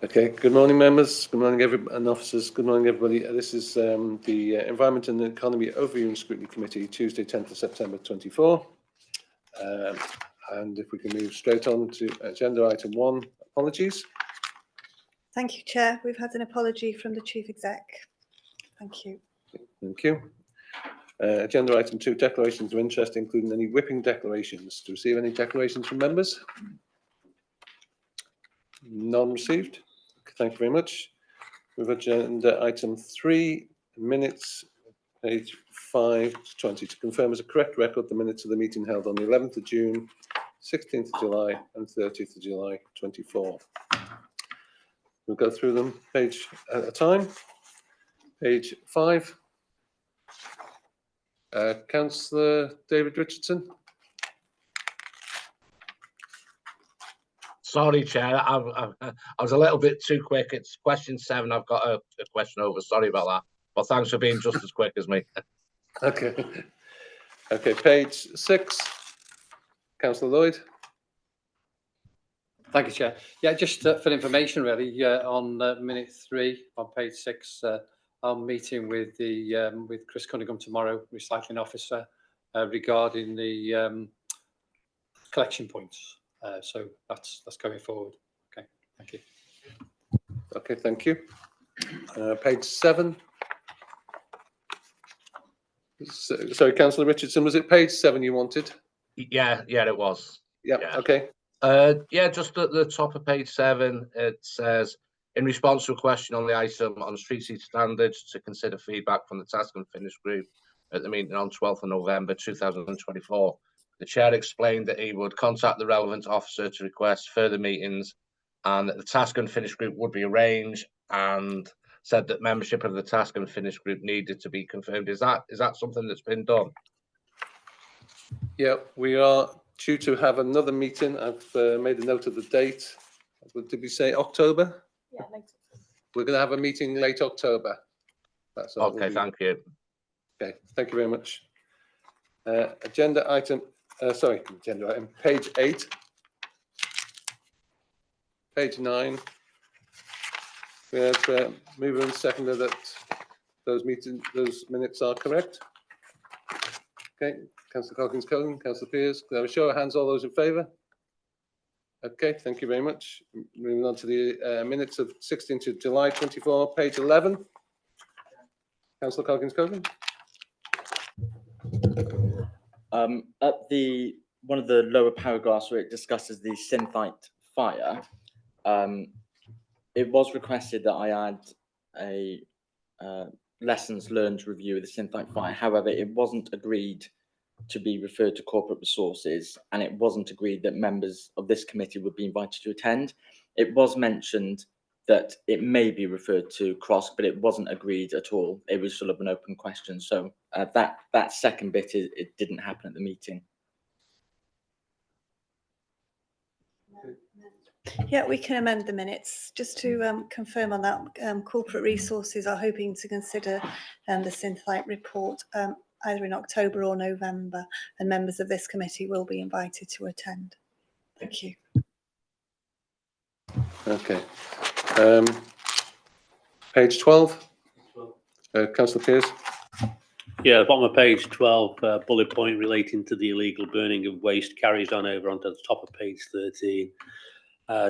Okay, good morning, members. Good morning, everybody, and officers. Good morning, everybody. This is the Environment and Economy Overview and Scrutiny Committee, Tuesday, 10th of September 24. And if we can move straight on to agenda item 1, apologies. Thank you, Chair. We've had an apology from the Chief Exec. Thank you. Thank you. Agenda item 2, declarations of interest, including any whipping declarations. To receive any declarations from members? None received. Thank you very much. With agenda item 3, minutes, page 5 to 20, to confirm as a correct record the minutes of the meeting held on the 11th of June, 16th of July and 30th of July 24. We'll go through them page at a time. Page 5. Councillor David Richardson. Sorry, Chair, I was a little bit too quick. It's question 7. I've got a question over. Sorry about that. But thanks for being just as quick as me. Okay. Okay, page 6. Councillor Lloyd. Thank you, Chair. Yeah, just for information, really, on minute 3 on page 6, I'm meeting with Chris Cunningham tomorrow, recycling officer, regarding the collection points. So that's going forward. Okay, thank you. Okay, thank you. Page 7. Sorry, Councillor Richardson, was it page 7 you wanted? Yeah, it was. Yeah. Okay. Just at the top of page 7, it says, in response to a question on the item on street seat standards, to consider feedback from the Task and Finish group at the meeting on 12th of November 2024. The chair explained that he would contact the relevant officer to request further meetings and that the Task and Finish group would be arranged, and said that membership of the Task and Finish group needed to be confirmed. Is that something that's been done? Yeah, we are due to have another meeting. I've made a note of the date. Did we say October? Yeah, later. We're going to have a meeting late October. That's all. Okay, thank you. Okay, thank you very much. Agenda item, page 8. Page 9. We have mover and seconder that those minutes are correct. Okay, Councillor Calkins-Cogan, Councillor Pearce, can I have a show of hands, all those in favour? Okay, thank you very much. Moving on to the minutes of 16th of July 24, page 11. Councillor Calkins-Cogan. At one of the lower paragraphs where it discusses the synthite fire, it was requested that I add a lessons learned review of the synthite fire. However, it wasn't agreed to be referred to corporate resources, and it wasn't agreed that members of this committee would be invited to attend. It was mentioned that it may be referred to CROSC, but it wasn't agreed at all. It was sort of an open question. So that second bit, it didn't happen at the meeting. Yeah, we can amend the minutes. Just to confirm on that, corporate resources are hoping to consider the synthite report either in October or November, and members of this committee will be invited to attend. Thank you. Okay. Page 12. Councillor Pearce. Yeah, bottom of page 12, bullet point relating to the illegal burning of waste carries on over onto the top of page 13.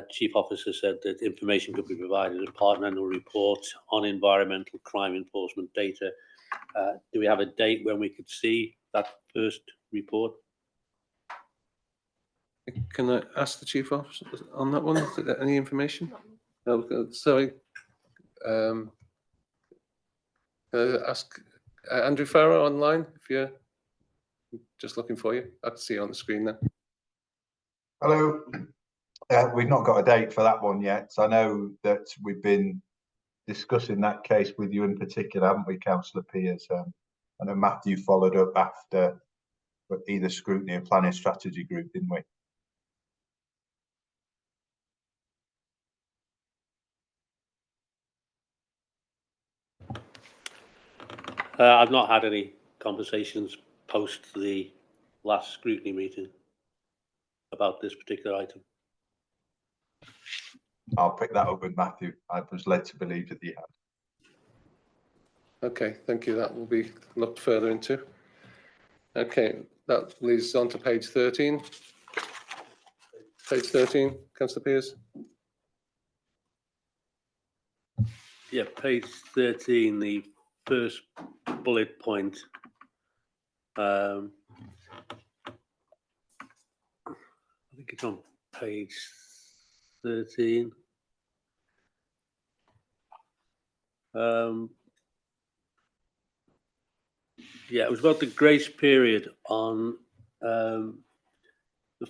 Chief Officer said that information could be provided as part of an annual report on environmental crime enforcement data. Do we have a date when we could see that first report? Can I ask the Chief Officer on that one? Is there any information? No, sorry. Ask Andrew Farrow online if you're just looking for you. I can see you on the screen now. Hello. We've not got a date for that one yet. I know that we've been discussing that case with you in particular, haven't we, Councillor Pearce? I know Matthew followed up after either Scrutiny or Planning Strategy Group, didn't we? I've not had any conversations post the last Scrutiny meeting about this particular item. I'll pick that up with Matthew. I was led to believe that he had. Okay, thank you. That will be looked further into. Okay, that leads us on to page 13. Page 13, Councillor Pearce. Yeah, page 13, the first bullet point. I think it's on page 13. Yeah, it was about the grace period on the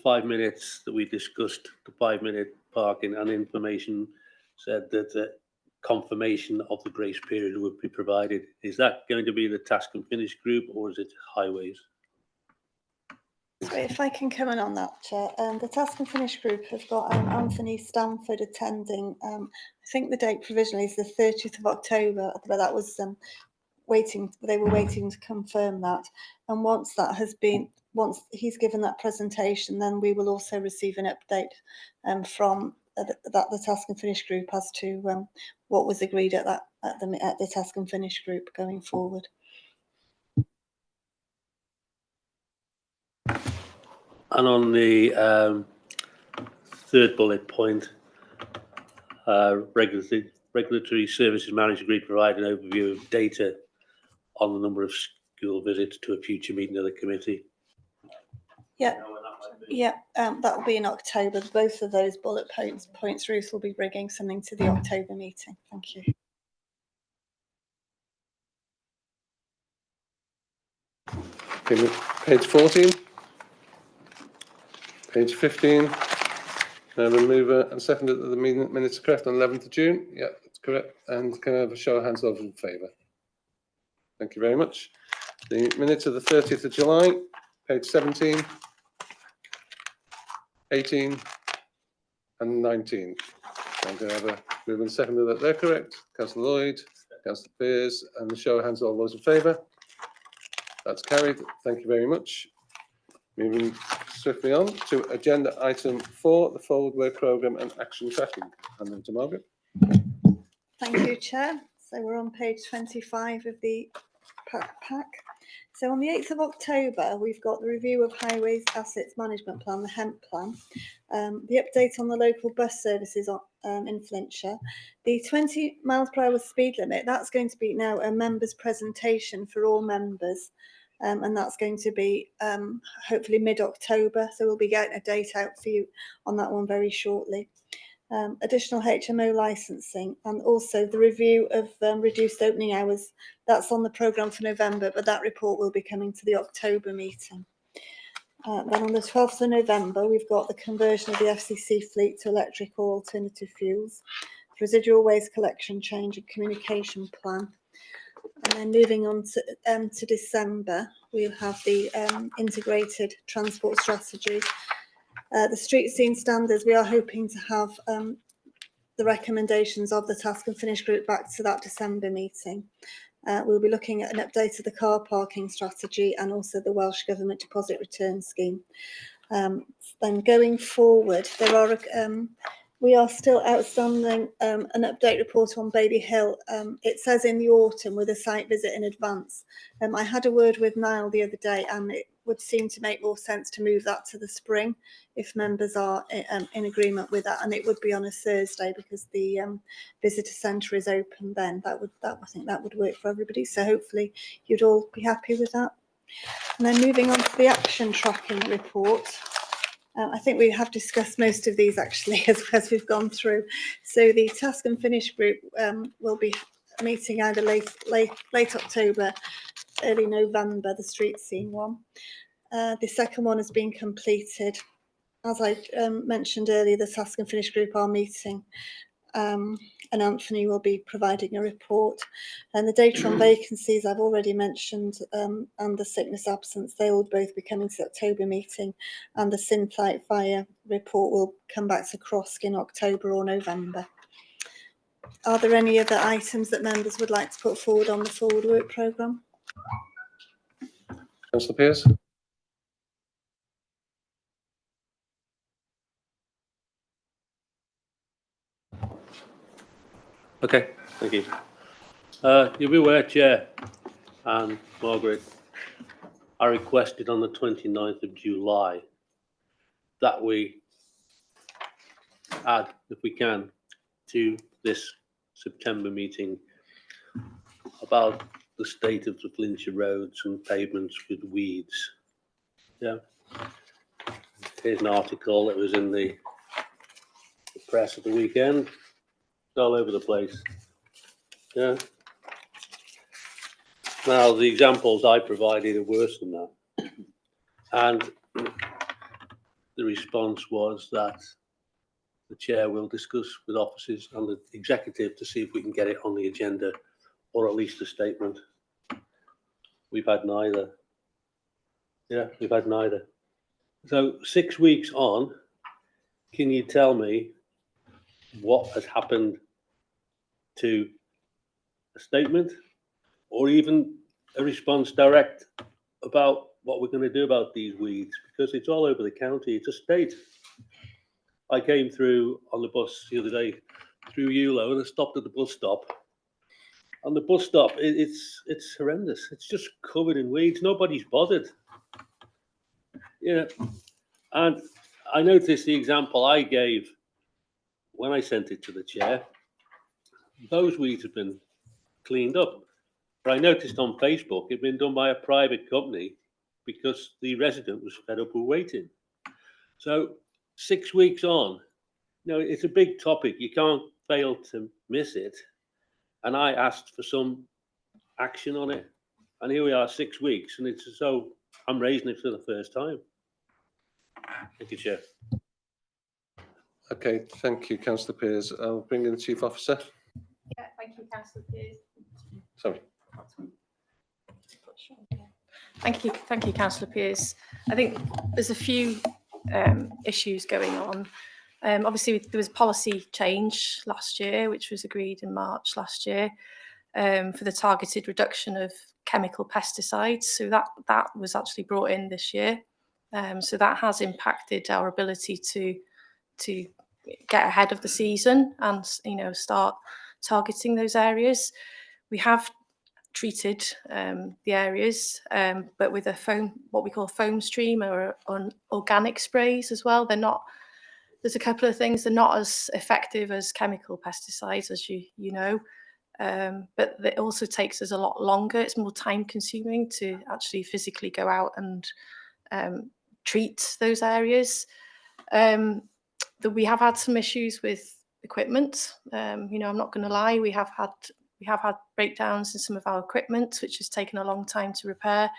5 minutes that we discussed, the 5-minute parking, and information said that confirmation of the grace period would be provided. Is that going to be the task and finish group, or is it highways? So if I can come in on that, Chair, the task and finish group have got Anthony Stanford attending. I think the date provisionally is the 30th of October, but that was they were waiting to confirm that. And once that has been, once he's given that presentation, then we will also receive an update from the task and finish group as to what was agreed at the task and finish group going forward. And on the third bullet point, regulatory services manager agreed to provide an overview of data on the number of school visits to a future meeting of the committee. Yeah, yeah, that will be in October. Both of those bullet points, Ruth will be bringing something to the October meeting. Thank you. Okay, page 14. Page 15. Now the mover and seconder that the minutes are correct on 11th of June. Yeah, that's correct. And can I have a show of hands of in favour? Thank you very much. The minutes of the 30th of July, page 17, 18 and 19. I'm going to have a mover and seconder that they're correct. Councillor Lloyd, Councillor Pearce, and the show of hands of all those in favour. That's carried. Thank you very much. Moving swiftly on to agenda item 4, the forward work programme and action tracking. Hand over to Margaret. Thank you, Chair. So we're on page 25 of the pack. So on the 8th of October, we've got the review of Highways Assets Management Plan, the HEMP plan, the update on the local bus services in Flintshire, the 20 miles per hour speed limit. That's going to be now a members' presentation for all members. And that's going to be hopefully mid-October. So we'll be getting a date out for you on that one very shortly. Additional HMO licensing, and also the review of reduced opening hours. That's on the programme for November, but that report will be coming to the October meeting. Then on the 12th of November, we've got the conversion of the FCC fleet to electric or alternative fuels, residual waste collection change and communication plan. And then moving on to December, we'll have the integrated transport strategy. The street scene standards, we are hoping to have the recommendations of the task and finish group back to that December meeting. We'll be looking at an update of the car parking strategy and also the Welsh Government Deposit Return Scheme. Then going forward, we are still outstanding an update report on Baby Hill. It says in the autumn with a site visit in advance. I had a word with Niall the other day, and it would seem to make more sense to move that to the spring if members are in agreement with that, and it would be on a Thursday because the visitor centre is open then. I think that would work for everybody, so hopefully you'd all be happy with that. And then moving on to the action tracking report. I think we have discussed most of these actually as we've gone through. So the task and finish group will be meeting either late October, early November, the street scene one. The second one has been completed. As I mentioned earlier, the task and finish group are meeting, and Anthony will be providing a report. And the data on vacancies I've already mentioned, and the sickness absence, they will both be coming to the October meeting, and the Synthite fire report will come back to Crosk in October or November. Are there any other items that members would like to put forward on the forward work programme? Councillor Pearce. Okay, thank you. You'll be aware, Chair and Margaret, I requested on the 29th of July that we add, if we can, to this September meeting about the state of the Flintshire roads and pavements with weeds. Yeah. Here's an article that was in the press at the weekend. It's all over the place. Yeah. Now, the examples I provided are worse than that. And the response was that the chair will discuss with officers and the executive to see if we can get it on the agenda, or at least a statement. We've had neither. Yeah, we've had neither. So 6 weeks on, can you tell me what has happened to a statement or even a response direct about what we're going to do about these weeds? Because it's all over the county. It's a state. I came through on the bus the other day through Eulo and I stopped at the bus stop. On the bus stop, it's horrendous. It's just covered in weeds. Nobody's bothered. Yeah. And I noticed the example I gave when I sent it to the chair, those weeds have been cleaned up. But I noticed on Facebook it'd been done by a private company because the resident was fed up with waiting. So 6 weeks on, it's a big topic. You can't fail to miss it. And I asked for some action on it. And here we are 6 weeks, and it's as though I'm raising it for the first time. Thank you, Chair. Okay, thank you, Councillor Pearce. I'll bring in the Chief Officer. Yeah, thank you, Councillor Pearce. Sorry. Thank you, Councillor Pearce. I think there's a few issues going on. Obviously, there was policy change last year, which was agreed in March last year, for the targeted reduction of chemical pesticides. So that was actually brought in this year. So that has impacted our ability to get ahead of the season and start targeting those areas. We have treated the areas, but with what we call foam stream or on organic sprays as well. There's a couple of things, they're not as effective as chemical pesticides, as you know, but it also takes us a lot longer. It's more time consuming to actually physically go out and treat those areas. We have had some issues with equipment. I'm not going to lie, we have had breakdowns in some of our equipment, which has taken a long time to repair.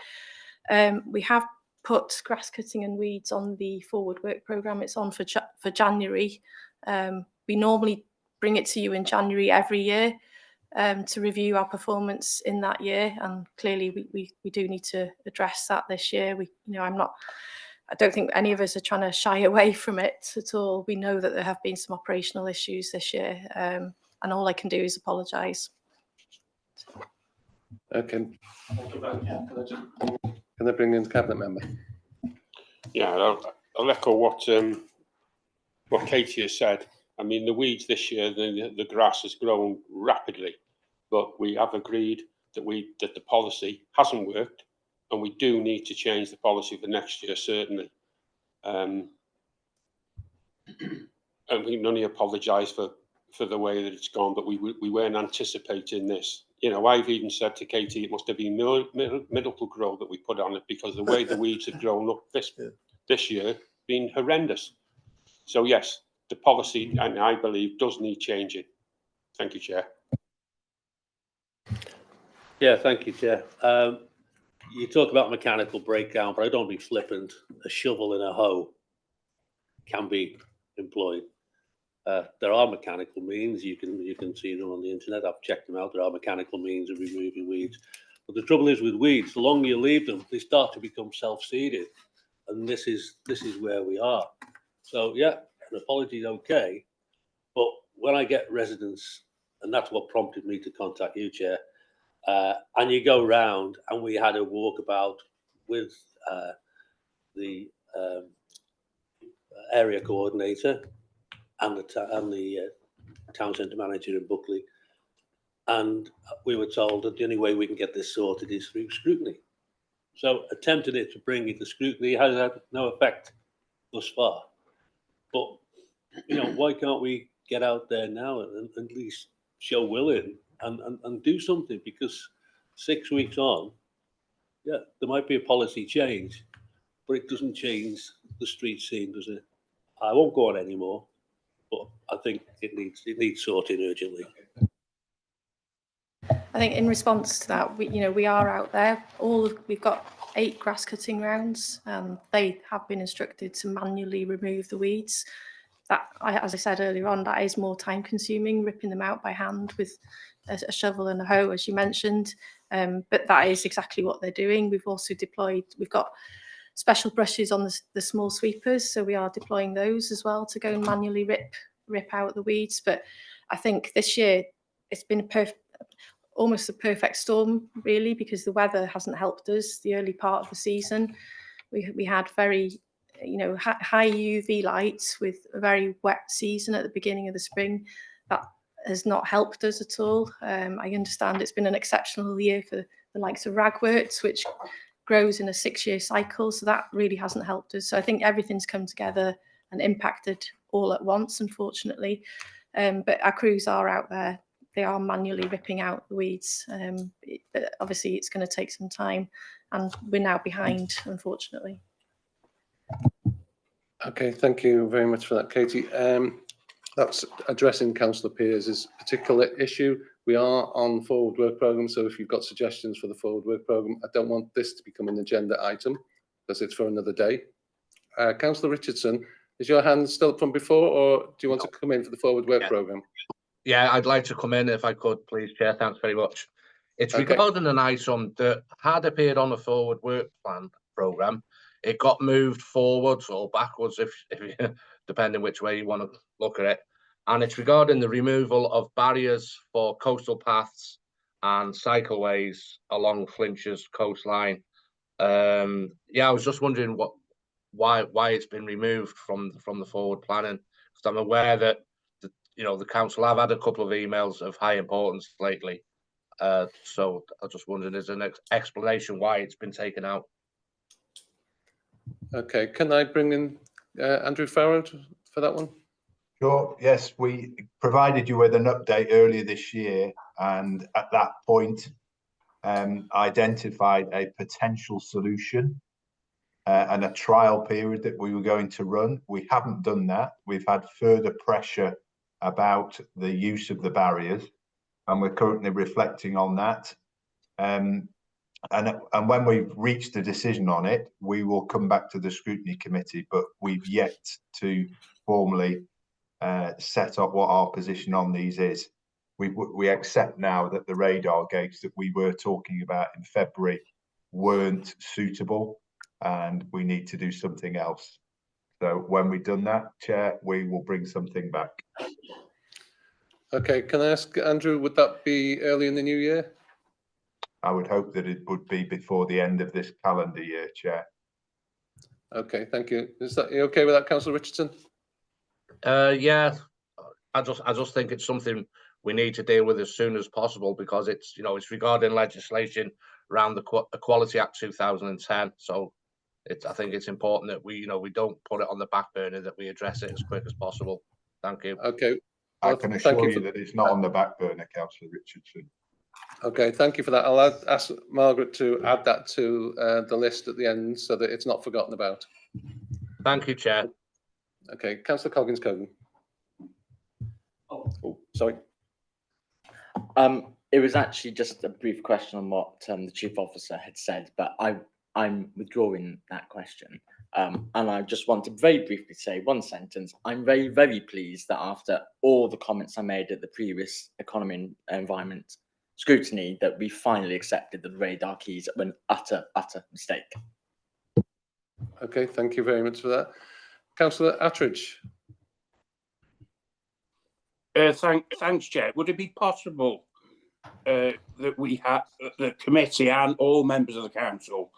We have put grass cutting and weeds on the forward work programme. It's on for January. We normally bring it to you in January every year to review our performance in that year, and clearly we do need to address that this year. I don't think any of us are trying to shy away from it at all. We know that there have been some operational issues this year, and all I can do is apologise. Okay. Can I bring in the Cabinet Member? Yeah, I'll echo what Katie has said. I mean, the weeds this year, the grass has grown rapidly, but we have agreed that the policy hasn't worked, and we do need to change the policy for next year, certainly. And we can only apologise for the way that it's gone, but we weren't anticipating this. I've even said to Katie, it must have been miracle grow that we put on it, because the way the weeds have grown up this year been horrendous. So yes, the policy, and I believe, does need changing. Thank you, Chair. Yeah, thank you, Chair. You talk about mechanical breakdown, but I don't be flippant. A shovel and a hoe can be employed. There are mechanical means. You can see them on the internet. I've checked them out. There are mechanical means of removing weeds. But the trouble is with weeds, the longer you leave them, they start to become self-seeded, and this is where we are. So yeah, an apology is okay, but when I get residents, and that's what prompted me to contact you, Chair, and you go round, and we had a walkabout with the area coordinator and the town centre manager in Buckley, and we were told that the only way we can get this sorted is through scrutiny. So attempting it to bring it to scrutiny has had no effect thus far. But, you know, why can't we get out there now and at least show willing and do something? Because 6 weeks on, yeah, there might be a policy change, but it doesn't change the street scene, does it? I won't go on anymore, but I think it needs sorting urgently. I think in response to that, we are out there. We've got 8 grass cutting rounds. They have been instructed to manually remove the weeds. As I said earlier on, that is more time consuming, ripping them out by hand with a shovel and a hoe, as you mentioned. But that is exactly what they're doing. We've also we've got special brushes on the small sweepers, so we are deploying those as well to go and manually rip out the weeds. But I think this year it's been almost a perfect storm, really, because the weather hasn't helped us. The early part of the season, we had very, high UV lights with a very wet season at the beginning of the spring. That has not helped us at all. I understand it's been an exceptional year for the likes of ragworts, which grows in a 6-year cycle. So that really hasn't helped us. So I think everything's come together and impacted all at once, unfortunately. But our crews are out there. They are manually ripping out the weeds. Obviously, it's going to take some time, and we're now behind, unfortunately. Okay, thank you very much for that, Katie. That's addressing Councillor Pear's particular issue. We are on forward work programme, so if you've got suggestions for the forward work programme, I don't want this to become an agenda item because it's for another day. Councillor Richardson, is your hand still up from before, or do you want to come in for the forward work programme? Yeah, I'd like to come in if I could, please, Chair. Thanks very much. It's regarding an item that had appeared on the forward work plan programme. It got moved forwards or backwards, if depending which way you want to look at it. And it's regarding the removal of barriers for coastal paths and cycleways along Flintshire coastline. Yeah, I was just wondering why it's been removed from the forward planning, because I'm aware that the council have had a couple of emails of high importance lately. So I was just wondering, is there an explanation why it's been taken out? Okay, can I bring in Andrew Farrell for that one? Sure. Yes, we provided you with an update earlier this year, and at that point identified a potential solution and a trial period that we were going to run. We haven't done that. We've had further pressure about the use of the barriers, and we're currently reflecting on that. And when we've reached a decision on it, we will come back to the scrutiny committee, but we've yet to formally set up what our position on these is. We accept now that the radar gates that we were talking about in February weren't suitable, and we need to do something else. So when we've done that, Chair, we will bring something back. Okay, can I ask Andrew, would that be early in the new year? I would hope that it would be before the end of this calendar year, Chair. Okay, thank you. Is that you okay with that, Councillor Richardson? Yeah, I just think it's something we need to deal with as soon as possible, because it's it's regarding legislation around the Equality Act 2010. So I think it's important that we don't put it on the back burner, that we address it as quick as possible. Thank you. Okay. I can assure you that it's not on the back burner, Councillor Richardson. Okay, thank you for that. I'll ask Margaret to add that to the list at the end so that it's not forgotten about. Thank you, Chair. Okay, Councillor Coggins-Cogan. Oh, sorry. It was actually just a brief question on what the Chief Officer had said, but I'm withdrawing that question. And I just want to very briefly say one sentence. I'm very, very pleased that after all the comments I made at the previous Economy and Environment scrutiny, that we finally accepted that the radar keys were an utter mistake. Okay, thank you very much for that. Councillor Attridge. Thanks, Chair. Would it be possible that we have the committee and all members of the council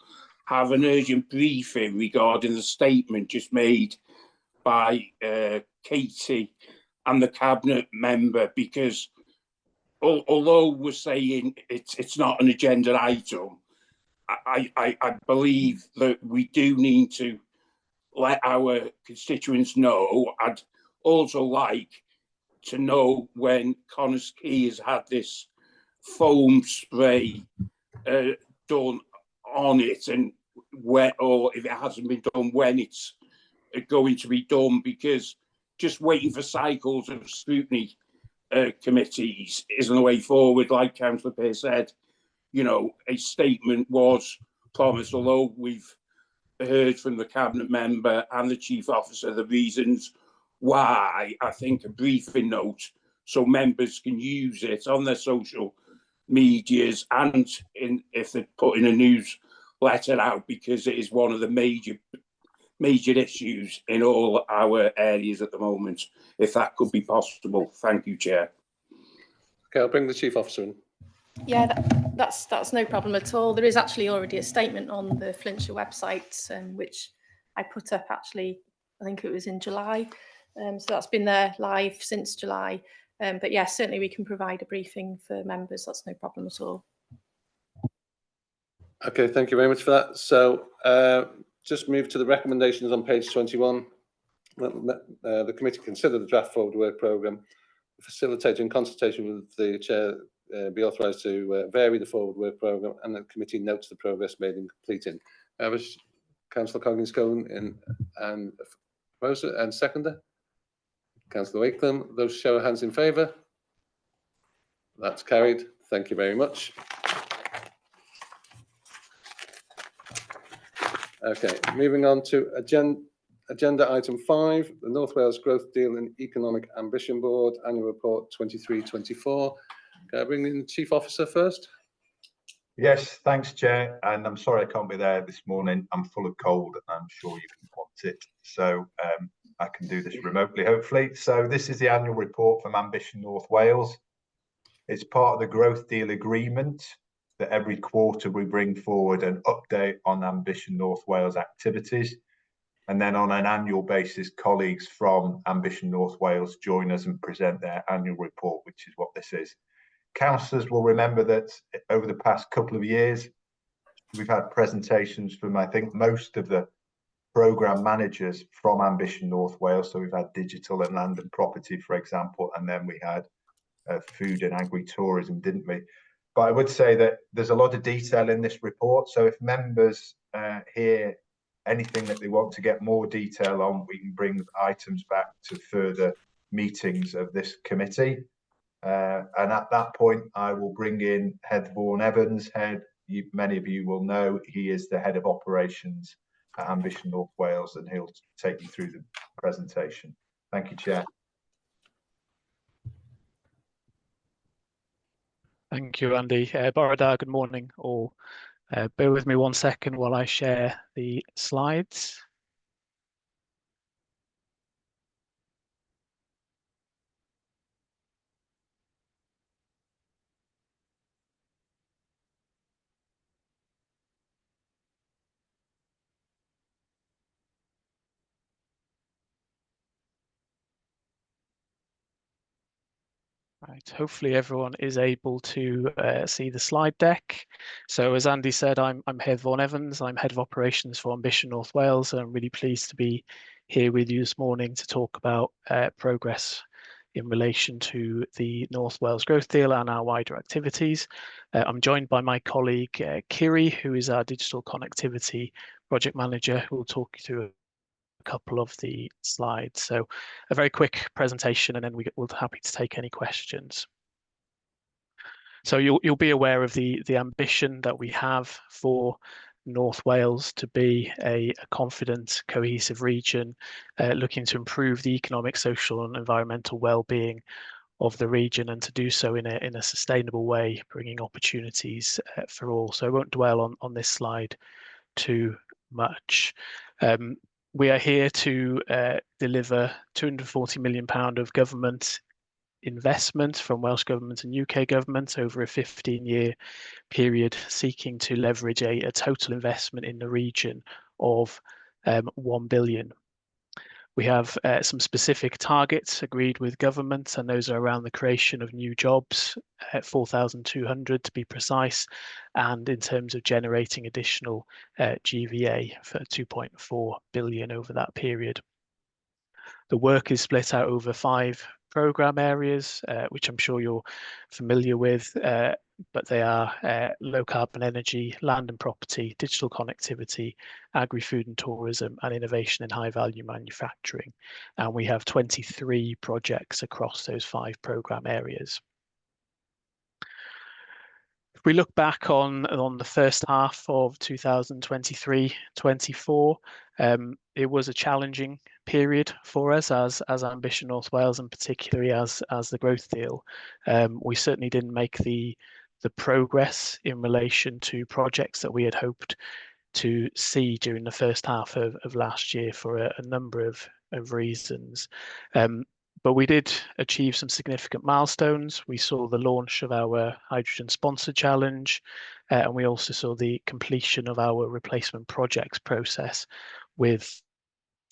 have an urgent briefing regarding the statement just made by Katie and the cabinet member, because although we're saying it's not an agenda item, I believe that we do need to let our constituents know. I'd also like to know when Connors Key has had this foam spray done on it, and when, or if it hasn't been done, when it's going to be done, because just waiting for cycles of scrutiny committees isn't the way forward. Like Councillor Pearce said, you know, a statement was promised, although we've heard from the cabinet member and the chief officer the reasons why. I think a briefing note so members can use it on their social medias and if they're putting a newsletter out, because it is one of the major issues in all our areas at the moment, if that could be possible. Thank you, Chair. Okay, I'll bring the chief officer in. Yeah, that's no problem at all. There is actually already a statement on the Flintshire website, which I put up actually, I think it was in July. So that's been there live since July. But yeah, certainly we can provide a briefing for members. That's no problem at all. Okay, thank you very much for that. So just move to the recommendations on page 21. The committee consider the draft forward work programme, facilitating consultation with the chair, be authorised to vary the forward work programme, and the committee notes the progress made in completing. Councillor Coggins-Cohen and proposer and seconder. Councillor Wakelam, those show of hands in favour. That's carried. Thank you very much. Okay, moving on to agenda item 5, the North Wales Growth Deal and Economic Ambition Board Annual Report 23-24. Can I bring in the Chief Officer first? Yes, thanks, Chair. And I'm sorry I can't be there this morning. I'm full of cold and I'm sure you can want it. So I can do this remotely, hopefully. So this is the annual report from Ambition North Wales. It's part of the Growth Deal agreement that every quarter we bring forward an update on Ambition North Wales activities. And then on an annual basis, colleagues from Ambition North Wales join us and present their annual report, which is what this is. Councillors will remember that over the past couple of years, we've had presentations from, I think, most of the programme managers from Ambition North Wales. So we've had digital and land and property, for example, and then we had food and agri-tourism, didn't we? But I would say that there's a lot of detail in this report. So if members hear anything that they want to get more detail on, we can bring items back to further meetings of this committee. And at that point, I will bring in Head Vaughan Evans. Many of you will know he is the head of operations at Ambition North Wales, and he'll take you through the presentation. Thank you, Chair. Thank you, Andy. Borada, good morning all. Bear with me 1 second while I share the slides. Right, hopefully everyone is able to see the slide deck. So as Andy said, I'm Head Vaughan Evans. I'm Head of Operations for Ambition North Wales, and I'm really pleased to be here with you this morning to talk about progress in relation to the North Wales Growth Deal and our wider activities. I'm joined by my colleague Kiri, who is our Digital Connectivity Project Manager, who will talk you through a couple of the slides. So a very quick presentation, and then we'll be happy to take any questions. So you'll be aware of the ambition that we have for North Wales to be a confident, cohesive region, looking to improve the economic, social and environmental well-being of the region, and to do so in a sustainable way, bringing opportunities for all. So I won't dwell on this slide too much. We are here to deliver £240 million of government investment from Welsh Government and UK Government over a 15-year period, seeking to leverage a total investment in the region of £1 billion. We have some specific targets agreed with government, and those are around the creation of new jobs, 4,200 to be precise, and in terms of generating additional GVA for 2.4 billion over that period. The work is split out over 5 programme areas, which I'm sure you're familiar with, but they are low carbon energy, land and property, digital connectivity, agri-food and tourism, and innovation in high value manufacturing. And we have 23 projects across those 5 programme areas. If we look back on the first half of 2023-24, it was a challenging period for us as Ambition North Wales, and particularly as the growth deal. We certainly didn't make the progress in relation to projects that we had hoped to see during the first half of last year for a number of reasons. But we did achieve some significant milestones. We saw the launch of our Hydrogen Sponsor Challenge, and we also saw the completion of our replacement projects process with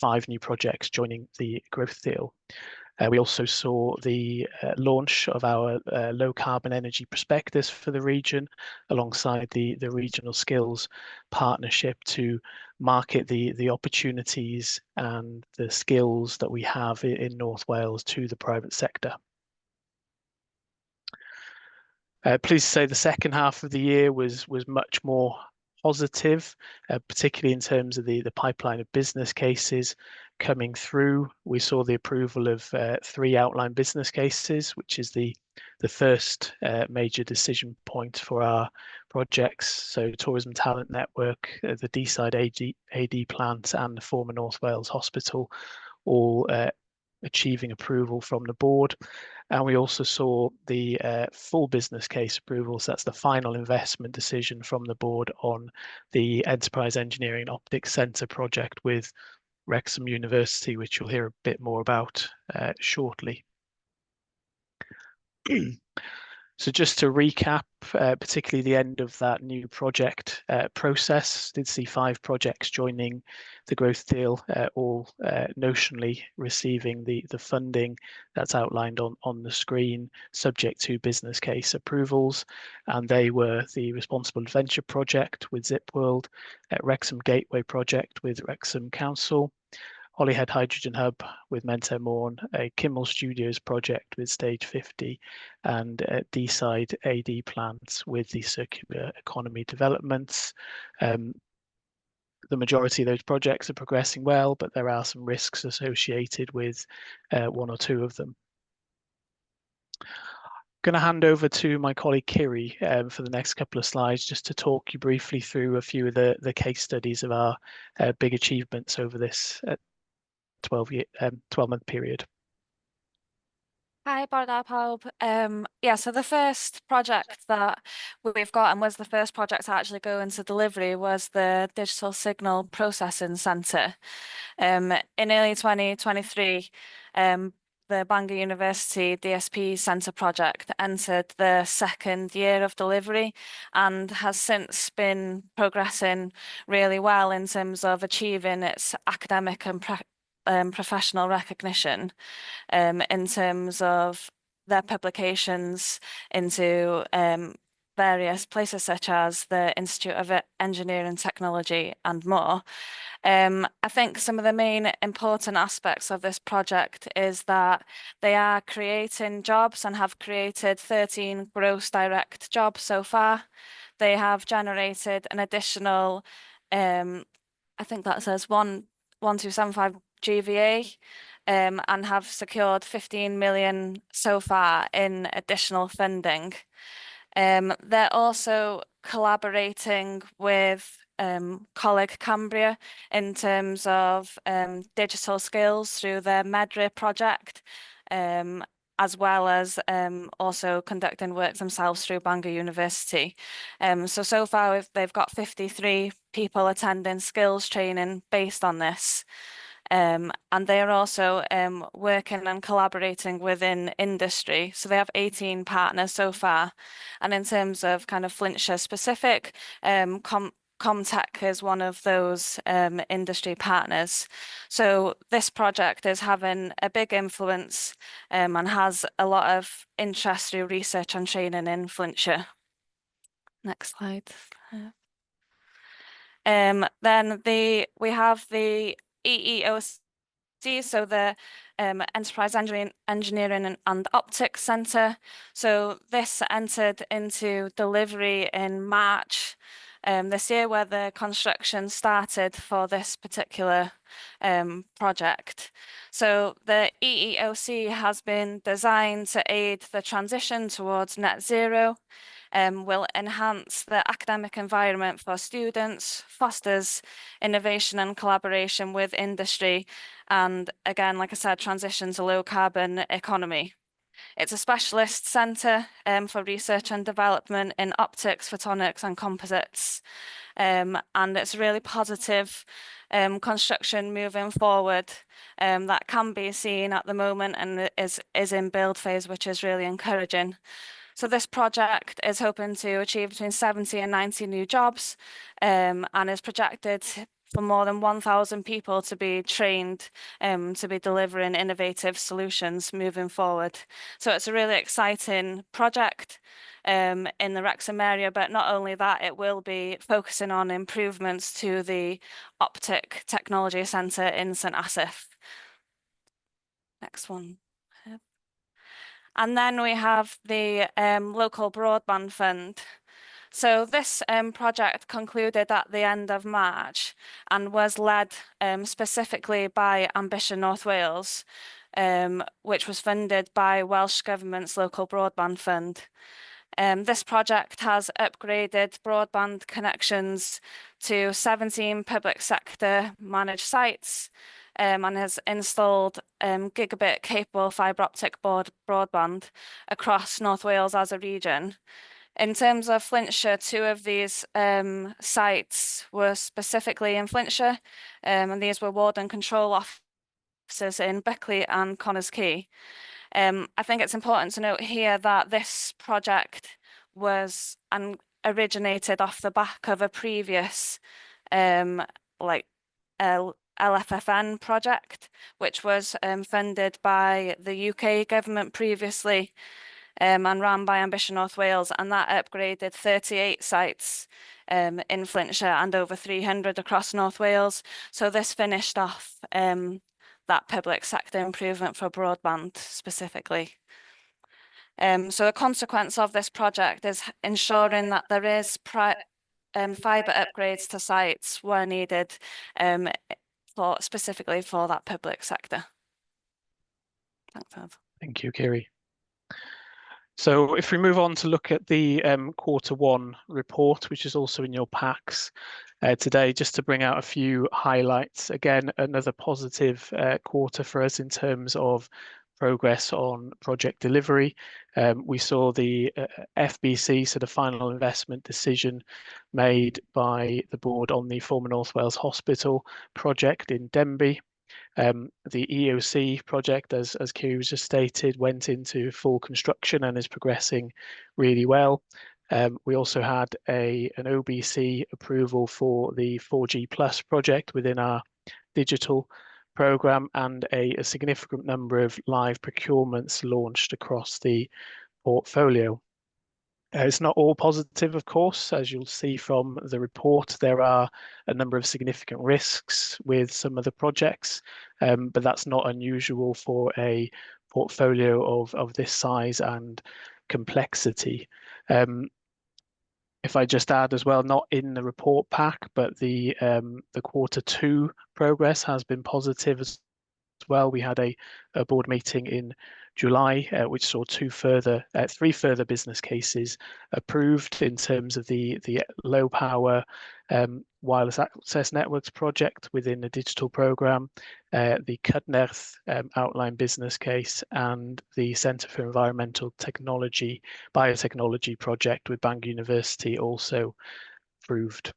5 new projects joining the growth deal. We also saw the launch of our low carbon energy prospectus for the region, alongside the regional skills partnership to market the opportunities and the skills that we have in North Wales to the private sector. Pleased to say the second half of the year was much more positive, particularly in terms of the pipeline of business cases coming through. We saw the approval of 3 outline business cases, which is the first major decision point for our projects. So Tourism Talent Network, the Deeside AD plant, and the former North Wales Hospital, all achieving approval from the board. And we also saw the full business case approvals. That's the final investment decision from the board on the Enterprise Engineering and Optics Centre project with Wrexham University, which you'll hear a bit more about shortly. So just to recap, particularly the end of that new project process, did see 5 projects joining the growth deal, all notionally receiving the funding that's outlined on the screen, subject to business case approvals. And they were the Responsible Adventure project with Zipworld, Wrexham Gateway project with Wrexham Council, Holyhead Hydrogen Hub with Mento Morn, a Kimmel Studios project with Stage 50, and Deeside AD plants with the Circular Economy Developments. The majority of those projects are progressing well, but there are some risks associated with 1 or 2 of them. Going to hand over to my colleague Kiri for the next couple of slides, just to talk you briefly through a few of the case studies of our big achievements over this 12-month period. Hi, Bore pawb. Yeah, so the first project that we've got, and was the first project to actually go into delivery, was the Digital Signal Processing Centre. In early 2023, the Bangor University DSP Centre project entered the 2nd year of delivery and has since been progressing really well in terms of achieving its academic and professional recognition in terms of their publications into various places such as the Institute of Engineering Technology and more. I think some of the main important aspects of this project is that they are creating jobs and have created 13 gross direct jobs so far. They have generated an additional, I think that says 1,275 GVA, and have secured 15 million so far in additional funding. They're also collaborating with Coleg Cambria in terms of digital skills through their MEDRA project, as well as also conducting work themselves through Bangor University. So far they've got 53 people attending skills training based on this. And they are also working and collaborating within industry. So they have 18 partners so far. And in terms of kind of Flintshire specific, Comtech is one of those industry partners. So this project is having a big influence and has a lot of interest through research and training in Flintshire. Next slide. Then we have the EEOC, so the Enterprise Engineering and Optics Centre. So this entered into delivery in March this year, where the construction started for this particular project. So the EEOC has been designed to aid the transition towards net zero, will enhance the academic environment for students, fosters innovation and collaboration with industry, and again, like I said, transition to low carbon economy. It's a specialist centre for research and development in optics, photonics and composites. And it's really positive construction moving forward that can be seen at the moment and is in build phase, which is really encouraging. So this project is hoping to achieve between 70 and 90 new jobs and is projected for more than 1,000 people to be trained to be delivering innovative solutions moving forward. So it's a really exciting project in the Wrexham area, but not only that, it will be focusing on improvements to the Optic Technology Centre in St Asaph. Next one. And then we have the local broadband fund. So this project concluded at the end of March and was led specifically by Ambition North Wales, which was funded by Welsh Government's local broadband fund. This project has upgraded broadband connections to 17 public sector managed sites and has installed gigabit capable fibre optic broadband across North Wales as a region. In terms of Flintshire, 2 of these sites were specifically in Flintshire, and these were ward and control offices in Buckley and Connors Quay. I think it's important to note here that this project was originated off the back of a previous LFFN project, which was funded by the UK government previously and ran by Ambition North Wales, and that upgraded 38 sites in Flintshire and over 300 across North Wales. So this finished off that public sector improvement for broadband specifically. So the consequence of this project is ensuring that there is fibre upgrades to sites where needed specifically for that public sector. Thanks, Ed. Thank you, Kiri. So if we move on to look at the Q1 report, which is also in your packs today, just to bring out a few highlights. Again, another positive quarter for us in terms of progress on project delivery. We saw the FBC, so the final investment decision made by the board on the former North Wales Hospital project in Denbigh. The EOC project, as Kiri was just stated, went into full construction and is progressing really well. We also had an OBC approval for the 4G Plus project within our digital programme, and a significant number of live procurements launched across the portfolio. It's not all positive, of course. As you'll see from the report, there are a number of significant risks with some of the projects, but that's not unusual for a portfolio of this size and complexity. If I just add as well, not in the report pack, but the Q2 progress has been positive as well. We had a board meeting in July, which saw three further business cases approved in terms of the low power wireless access networks project within the digital programme, the Cydnerth outline business case, and the Centre for Environmental Technology, Biotechnology project with Bangor University also approved.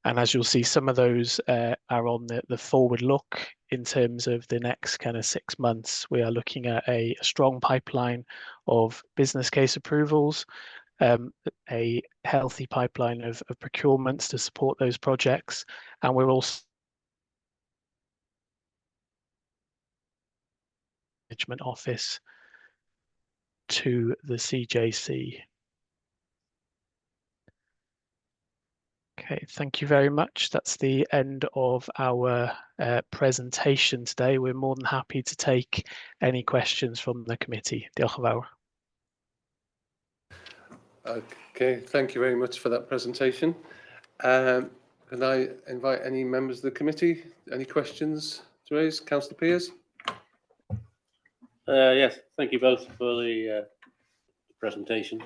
And as you'll see, some of those are on the forward look in terms of the next kind of 6 months. We are looking at a strong pipeline of business case approvals, a healthy pipeline of procurements to support those projects, and we're also management office to the CJC. Okay, thank you very much. That's the end of our presentation today. We're more than happy to take any questions from the committee. Diolch yn fawr. Okay, thank you very much for that presentation. Can I invite any members of the committee? Any questions to raise? Councillor Pearce? Yes, thank you both for the presentation.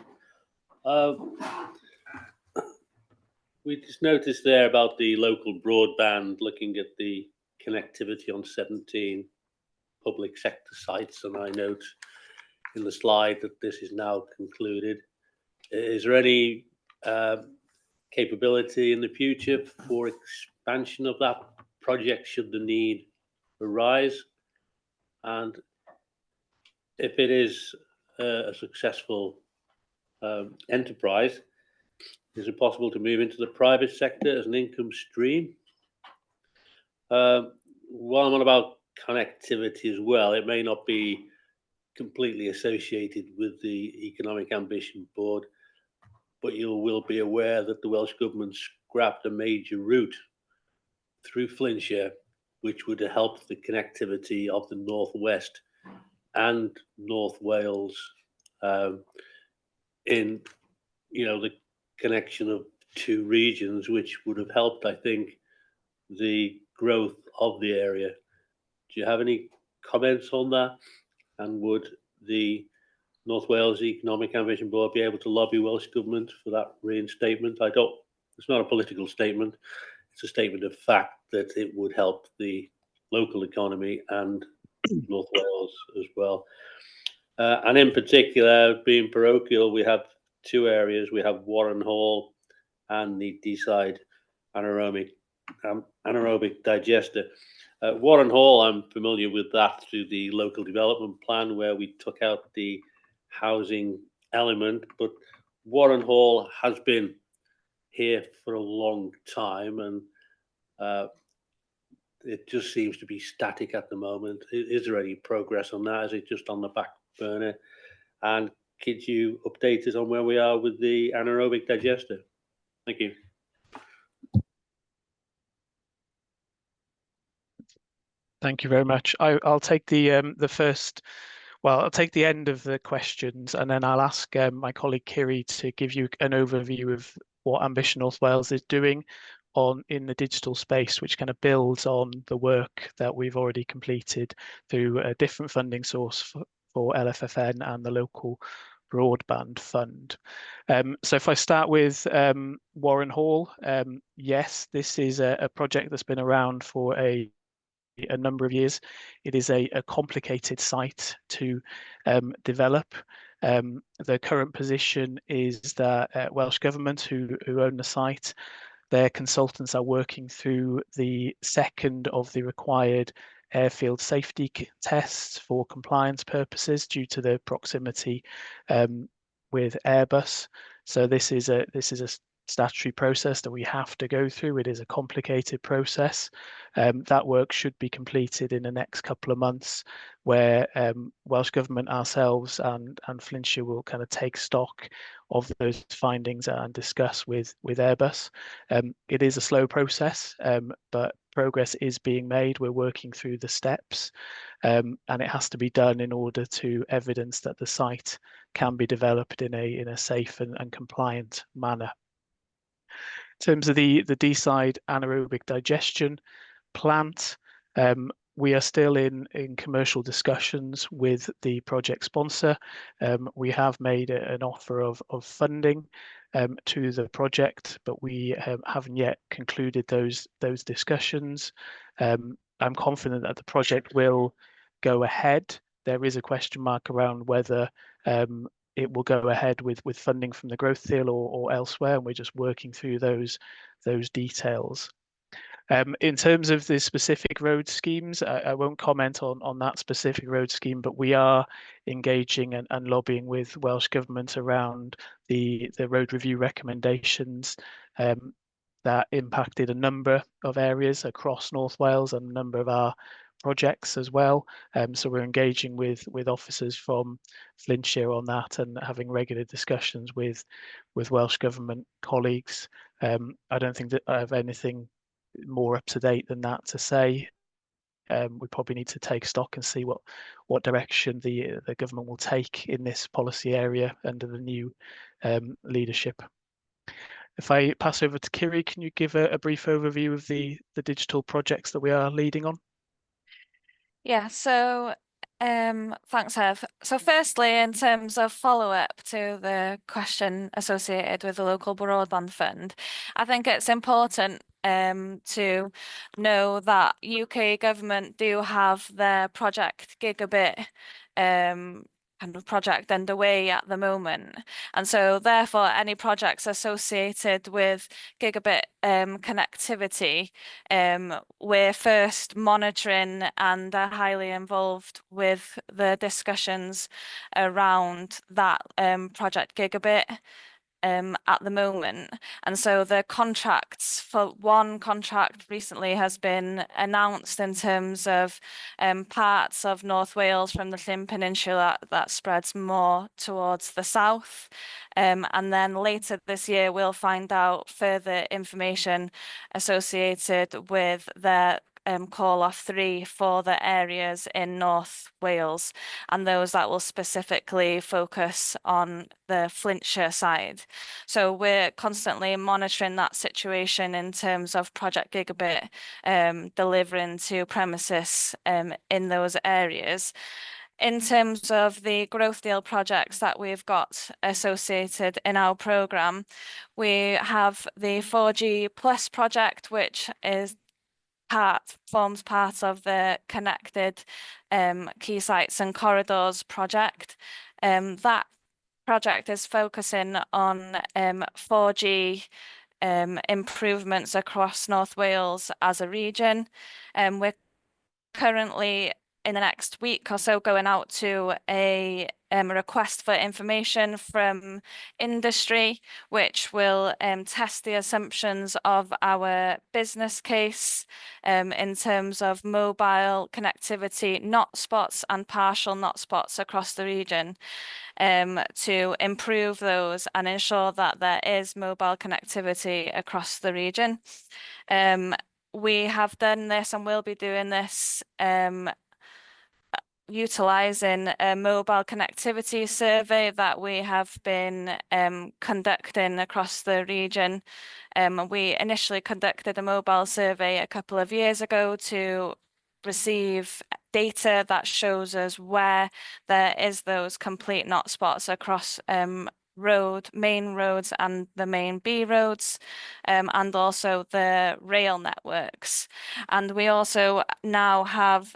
We just noticed there about the local broadband, looking at the connectivity on 17 public sector sites, and I note in the slide that this is now concluded. Is there any capability in the future for expansion of that project should the need arise? And if it is a successful enterprise, is it possible to move into the private sector as an income stream? While I'm on about connectivity as well, it may not be completely associated with the Economic Ambition Board, but you will be aware that the Welsh Government scrapped a major route through Flintshire, which would have helped the connectivity of the Northwest and North Wales in, the connection of two regions, which would have helped, I think, the growth of the area. Do you have any comments on that? And would the North Wales Economic Ambition Board be able to lobby Welsh Government for that reinstatement? It's not a political statement, it's a statement of fact that it would help the local economy and North Wales as well. And in particular, being parochial, we have two areas. We have Warren Hall and the Deeside anaerobic digester. Warren Hall, I'm familiar with that through the local development plan where we took out the housing element, but Warren Hall has been here for a long time, and it just seems to be static at the moment. Is there any progress on that? Is it just on the back burner? And could you update us on where we are with the anaerobic digester? Thank you. Thank you very much. I'll take the first. Well, I'll take the end of the questions, and then I'll ask my colleague Kiri to give you an overview of what Ambition North Wales is doing in the digital space, which kind of builds on the work that we've already completed through a different funding source for LFFN and the local broadband fund. So if I start with Warren Hall, yes, this is a project that's been around for a number of years. It is a complicated site to develop. The current position is that Welsh Government, who own the site, their consultants are working through the second of the required airfield safety tests for compliance purposes due to the proximity with Airbus. So this is a statutory process that we have to go through. It is a complicated process. That work should be completed in the next couple of months, where Welsh Government, ourselves and Flintshire will kind of take stock of those findings and discuss with Airbus. It is a slow process, but progress is being made. We're working through the steps, and it has to be done in order to evidence that the site can be developed in a safe and compliant manner. In terms of the Deeside anaerobic digestion plant, we are still in commercial discussions with the project sponsor. We have made an offer of funding to the project, but we haven't yet concluded those discussions. I'm confident that the project will go ahead. There is a question mark around whether it will go ahead with funding from the growth deal or elsewhere, and we're just working through those details. In terms of the specific road schemes, I won't comment on that specific road scheme, but we are engaging and lobbying with Welsh Government around the road review recommendations that impacted a number of areas across North Wales and a number of our projects as well. So we're engaging with officers from Flintshire on that and having regular discussions with Welsh Government colleagues. I don't think that I have anything more up to date than that to say. We probably need to take stock and see what direction the government will take in this policy area under the new leadership. If I pass over to Kiri, can you give a brief overview of the digital projects that we are leading on? Yeah, so thanks, Hev. So firstly, in terms of follow-up to the question associated with the local broadband fund, I think it's important to know that UK government do have their project Gigabit kind of project underway at the moment. And so therefore any projects associated with gigabit connectivity, we're first monitoring and are highly involved with the discussions around that project Gigabit at the moment. And so the contracts, for one contract recently has been announced in terms of parts of North Wales from the Llyn Peninsula that spreads more towards the south. And then later this year, we'll find out further information associated with the call off 3 for the areas in North Wales, and those that will specifically focus on the Flintshire side. So we're constantly monitoring that situation in terms of Project Gigabit delivering to premises in those areas. In terms of the growth deal projects that we've got associated in our programme, we have the 4G Plus project, which forms part of the Connected Key Sites and Corridors project. That project is focusing on 4G improvements across North Wales as a region. We're currently in the next week or so going out to a request for information from industry, which will test the assumptions of our business case in terms of mobile connectivity, not spots and partial not spots across the region, to improve those and ensure that there is mobile connectivity across the region. We have done this and will be doing this utilising a mobile connectivity survey that we have been conducting across the region. We initially conducted a mobile survey a couple of years ago to receive data that shows us where there is those complete not spots across main roads and the main B roads, and also the rail networks. And we also now have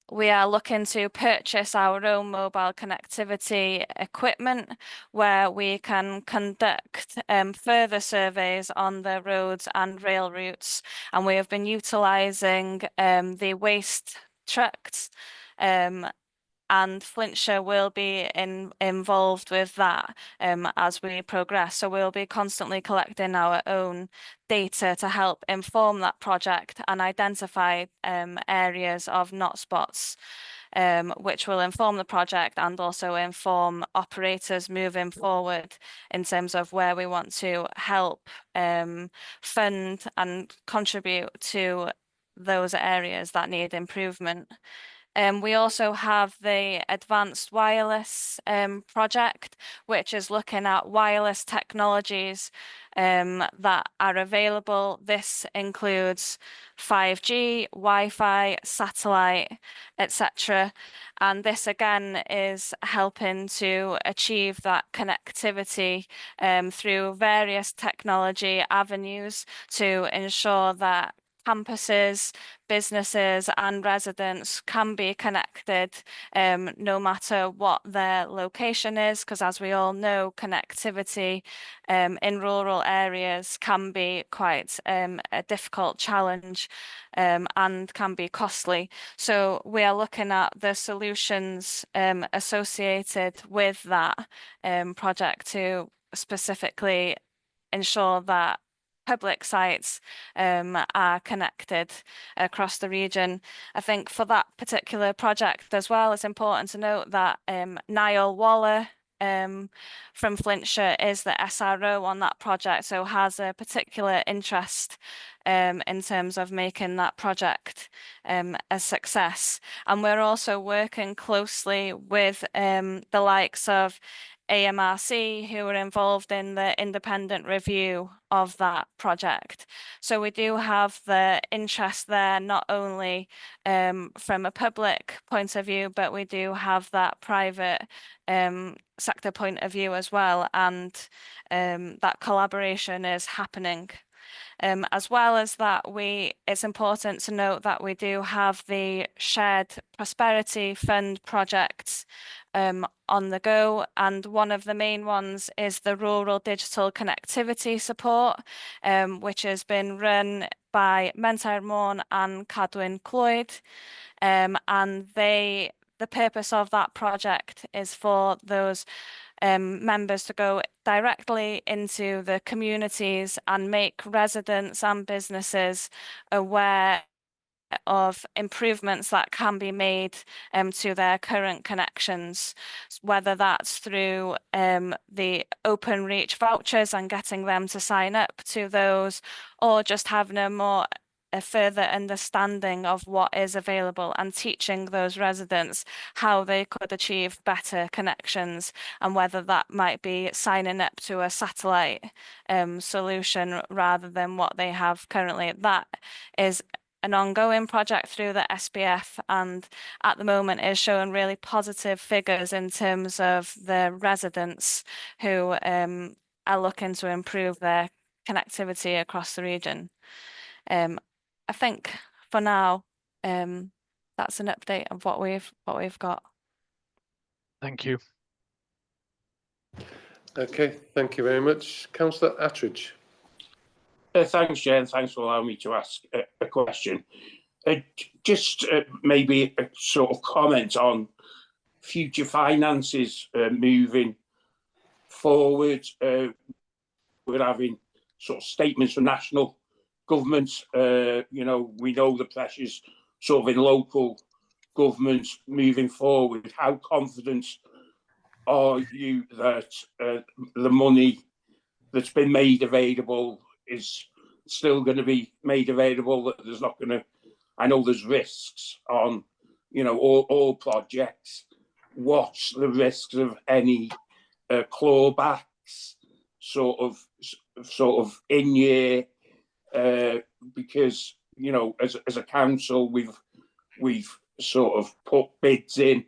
we are looking to purchase our own mobile connectivity equipment where we can conduct further surveys on the roads and rail routes. And we have been utilising the waste trucks, and Flintshire will be involved with that as we progress. So we'll be constantly collecting our own data to help inform that project and identify areas of not spots, which will inform the project and also inform operators moving forward in terms of where we want to help fund and contribute to those areas that need improvement. We also have the Advanced Wireless project, which is looking at wireless technologies that are available. This includes 5G, Wi-Fi, satellite, etc. And this again is helping to achieve that connectivity through various technology avenues to ensure that campuses, businesses and residents can be connected no matter what their location is, because as we all know, connectivity in rural areas can be quite a difficult challenge and can be costly. So we are looking at the solutions associated with that project to specifically ensure that public sites are connected across the region. I think for that particular project as well, it's important to note that Niall Waller from Flintshire is the SRO on that project, so has a particular interest in terms of making that project a success. And we're also working closely with the likes of AMRC, who are involved in the independent review of that project. So we do have the interest there, not only from a public point of view, but we do have that private sector point of view as well, and that collaboration is happening. As well as that, it's important to note that we do have the Shared Prosperity Fund projects on the go, and one of the main ones is the Rural Digital Connectivity Support, which has been run by Mentor Morn and Cadwyn Cloyd, and the purpose of that project is for those members to go directly into the communities and make residents and businesses aware of improvements that can be made to their current connections, whether that's through the open reach vouchers and getting them to sign up to those, or just having a further understanding of what is available and teaching those residents how they could achieve better connections, and whether that might be signing up to a satellite solution rather than what they have currently. That is an ongoing project through the SPF, and at the moment is showing really positive figures in terms of the residents who are looking to improve their connectivity across the region. I think for now, that's an update of what we've got. Thank you. Okay, thank you very much. Councillor Attridge. Thanks, Chair, and thanks for allowing me to ask a question. Just maybe a sort of comment on future finances moving forward. We're having sort of statements from national governments. You know, we know the pressures sort of in local governments moving forward. How confident are you that the money that's been made available is still going to be made available, that there's not going to, I know there's risks on, you know, all projects. What's the risks of any clawbacks sort of in year? Because, you know, as a council, we've sort of put bids in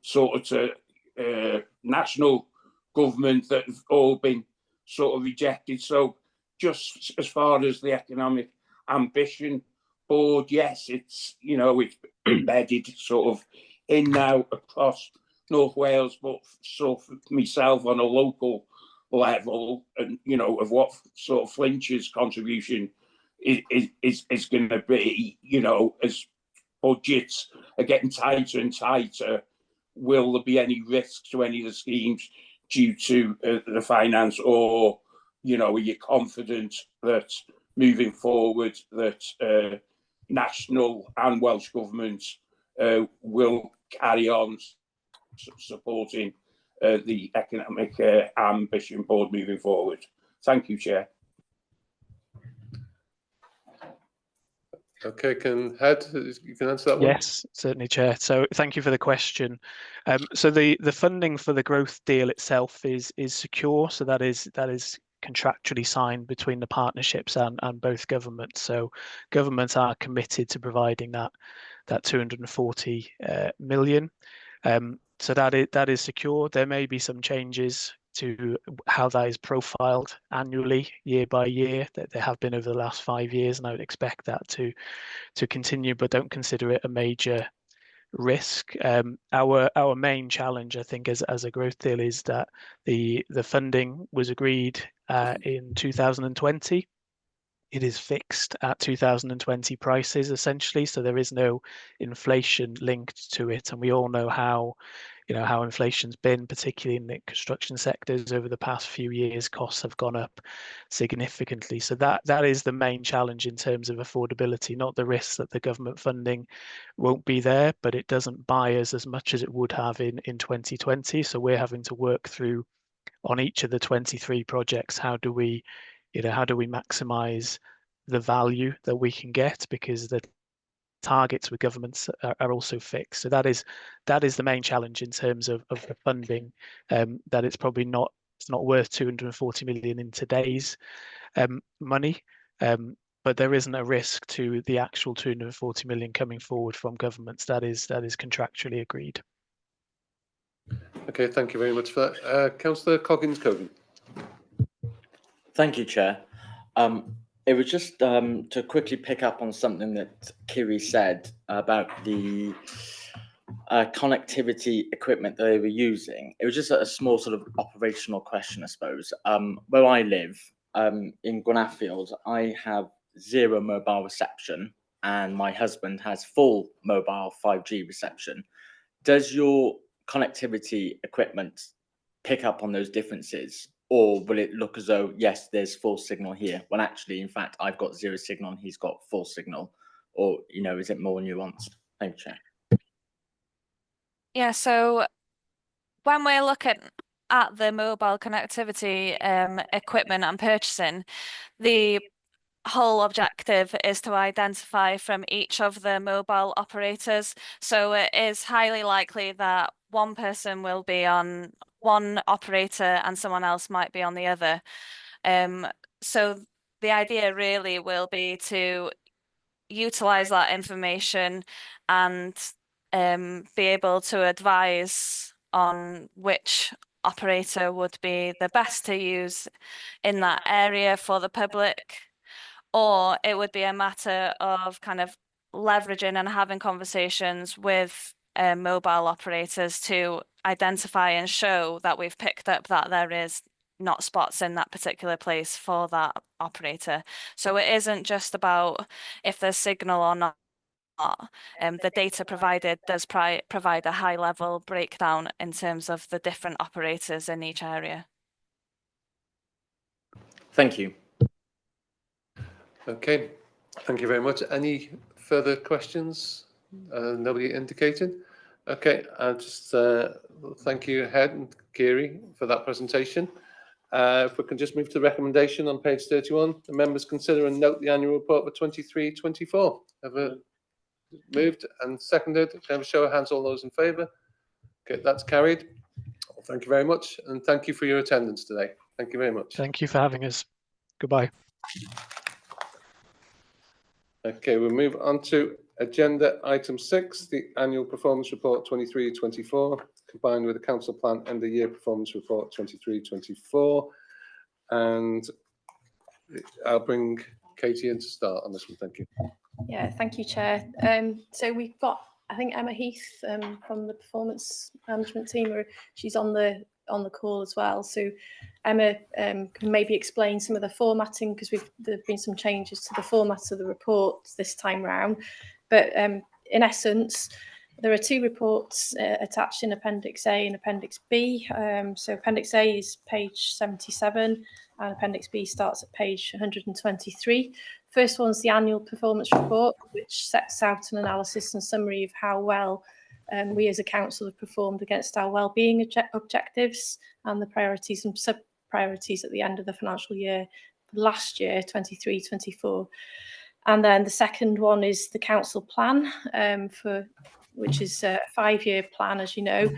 sort of to national government that have all been sort of rejected. So just as far as the Economic Ambition Board, yes, it's, you know, it's embedded sort of in now across North Wales, but sort of myself on a local level, and, you know, of what sort of Flintshire's contribution is going to be, you know, as budgets are getting tighter and tighter, will there be any risk to any of the schemes due to the finance, or, you know, are you confident that moving forward that national and Welsh governments will carry on supporting the Economic Ambition Board moving forward? Thank you, Chair. Okay, you can answer that one? Yes, certainly, Chair. So thank you for the question. So the funding for the growth deal itself is secure. So that is contractually signed between the partnerships and both governments. So governments are committed to providing that 240 million. So that is secure. There may be some changes to how that is profiled annually, year by year, that they have been over the last 5 years, and I would expect that to continue, but don't consider it a major risk. Our main challenge, I think, as a growth deal is that the funding was agreed in 2020. It is fixed at 2020 prices essentially, so there is no inflation linked to it, and we all know how inflation's been, particularly in the construction sectors over the past few years. Costs have gone up significantly, so that is the main challenge in terms of affordability, not the risk that the government funding won't be there, but it doesn't buy us as much as it would have in 2020. So we're having to work through on each of the 23 projects, how do we maximize the value that we can get, because the targets with governments are also fixed. So that is the main challenge in terms of the funding, that it's probably not worth 240 million in today's money, but there isn't a risk to the actual 240 million coming forward from governments. That is contractually agreed. Okay, thank you very much for that. Councillor Coggins-Cogan. Thank you, Chair. It was just to quickly pick up on something that Kiri said about the connectivity equipment that they were using. It was just a small sort of operational question, I suppose. Where I live, in Gwenaffield, I have 0 mobile reception, and my husband has full mobile 5G reception. Does your connectivity equipment pick up on those differences, or will it look as though, yes, there's full signal here, when actually, in fact, I've got 0 signal and he's got full signal? Or, is it more nuanced? Thank you, Chair. Yeah, so when we're looking at the mobile connectivity equipment and purchasing, the whole objective is to identify from each of the mobile operators. So it is highly likely that one person will be on one operator and someone else might be on the other. So the idea really will be to utilize that information and be able to advise on which operator would be the best to use in that area for the public, or it would be a matter of kind of leveraging and having conversations with mobile operators to identify and show that we've picked up that there is not spots in that particular place for that operator. So it isn't just about if there's signal or not. The data provided does provide a high level breakdown in terms of the different operators in each area. Thank you. Okay, thank you very much. Any further questions? Nobody indicated. Okay, I'll just thank you, Head and Kiri, for that presentation. If we can just move to the recommendation on page 31, the members consider and note the annual report for 23-24. Have a moved and seconded. Can I have a show of hands, all those in favour? Okay, that's carried. Well, thank you very much, and thank you for your attendance today. Thank you very much. Thank you for having us. Goodbye. Okay, we'll move on to agenda item 6, the annual performance report 23-24, combined with the council plan end of year performance report 23-24. And I'll bring Katie in to start on this one. Thank you. Yeah, thank you, Chair. So we've got, I think, Emma Heath from the performance management team, she's on the call as well. So Emma can maybe explain some of the formatting, because there've been some changes to the format of the report this time round. But in essence, there are 2 reports attached in Appendix A and Appendix B. So Appendix A is page 77 and Appendix B starts at page 123. First one's the annual performance report, which sets out an analysis and summary of how well we as a council have performed against our wellbeing objectives and the priorities and sub-priorities at the end of the financial year last year, 23-24. And then the second one is the council plan, which is a 5-year plan, as you know.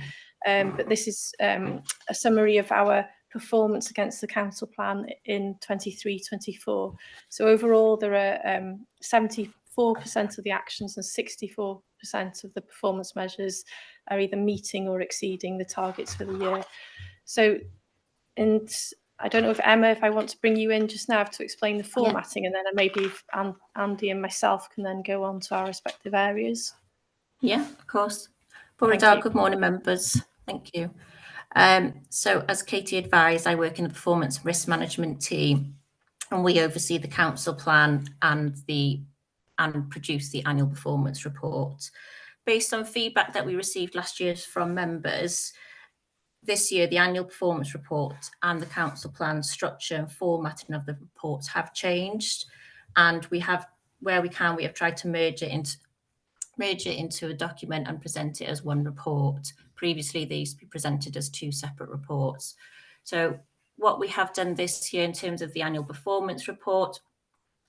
But this is a summary of our performance against the council plan in 23-24. So overall, there are 74% of the actions and 64% of the performance measures are either meeting or exceeding the targets for the year. So And I don't know if Emma, if I want to bring you in just now to explain the formatting, and then maybe if Andy and myself can then go on to our respective areas. Yeah, of course. Thank you. Good morning, members. Thank you. So as Katie advised, I work in the performance and risk management team, and we oversee the council plan and produce the annual performance report. Based on feedback that we received last year from members, this year the annual performance report and the council plan structure and formatting of the reports have changed, and we have, where we can, we have tried to merge it into a document and present it as one report. Previously, they used to be presented as two separate reports. So what we have done this year in terms of the annual performance report,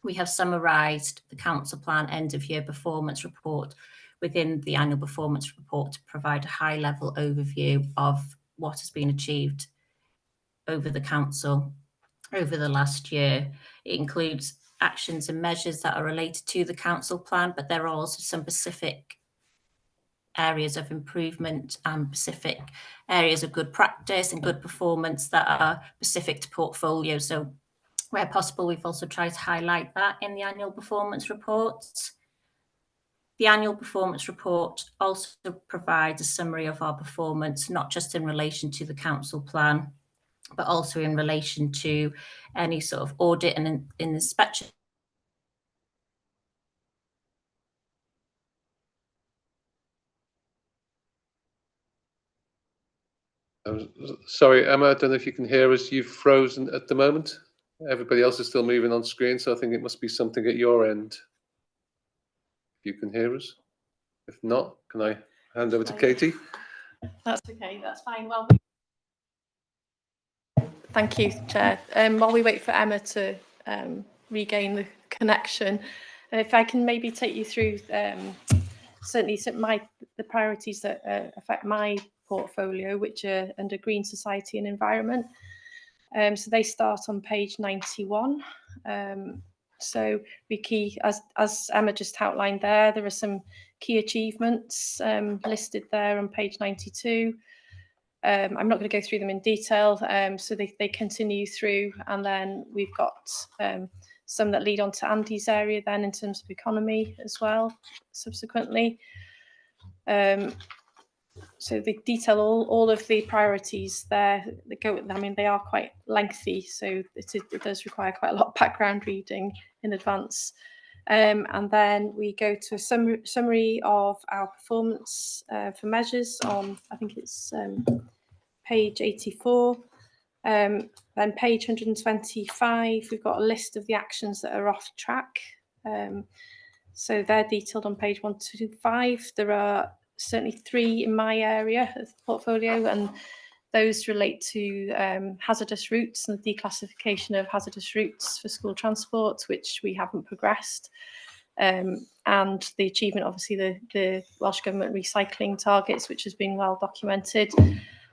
we have summarised the council plan end of year performance report within the annual performance report to provide a high level overview of what has been achieved over the council over the last year. It includes actions and measures that are related to the council plan, but there are also some specific areas of improvement and specific areas of good practice and good performance that are specific to portfolio. So where possible, we've also tried to highlight that in the annual performance report. The annual performance report also provides a summary of our performance, not just in relation to the council plan, but also in relation to any sort of audit and inspection. Sorry, Emma, I don't know if you can hear us. You've frozen at the moment. Everybody else is still moving on screen, so I think it must be something at your end. If you can hear us. If not, can I hand over to Katie? That's okay, that's fine. Well, thank you, Chair. While we wait for Emma to regain the connection, if I can maybe take you through certainly the priorities that affect my portfolio, which are under Green Society and Environment. So they start on page 91. So we key, as Emma just outlined there are some key achievements listed there on page 92. I'm not going to go through them in detail, so they continue through, and then we've got some that lead on to Andy's area then in terms of economy as well subsequently. So they detail all of the priorities there. They are quite lengthy, so it does require quite a lot of background reading in advance. And then we go to a summary of our performance for measures on, I think it's page 84. Then page 125, we've got a list of the actions that are off track. So they're detailed on page 125. There are certainly 3 in my area of the portfolio, and those relate to hazardous routes and the declassification of hazardous routes for school transport, which we haven't progressed, and the achievement, obviously, the Welsh Government recycling targets, which has been well documented.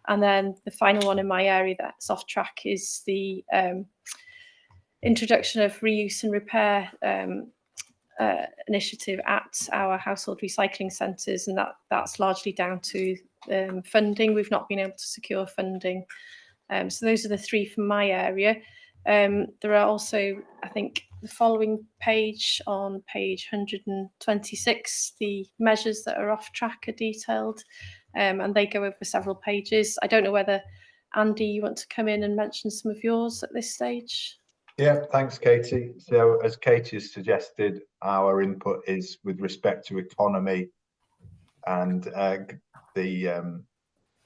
And then the final one in my area that's off track is the introduction of reuse and repair initiative at our household recycling centres, and that's largely down to funding. We've not been able to secure funding. So those are the 3 from my area. There are also, I think, the following page, on page 126, the measures that are off track are detailed, and they go over several pages. I don't know whether, Andy, you want to come in and mention some of yours at this stage? Yeah, thanks, Katie. So as Katie has suggested, our input is with respect to economy and the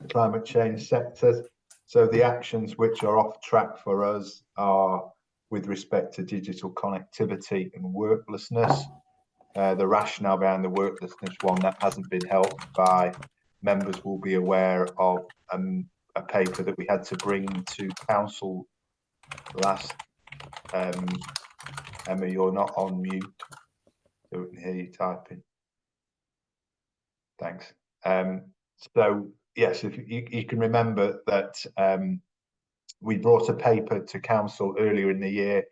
climate change sectors. So the actions which are off track for us are with respect to digital connectivity and worklessness. The rationale behind the worklessness one that hasn't been helped by members will be aware of a paper that we had to bring to council last. Emma, you're not on mute. Don't hear you typing. Thanks. So yes, if you can remember that we brought a paper to council earlier in the year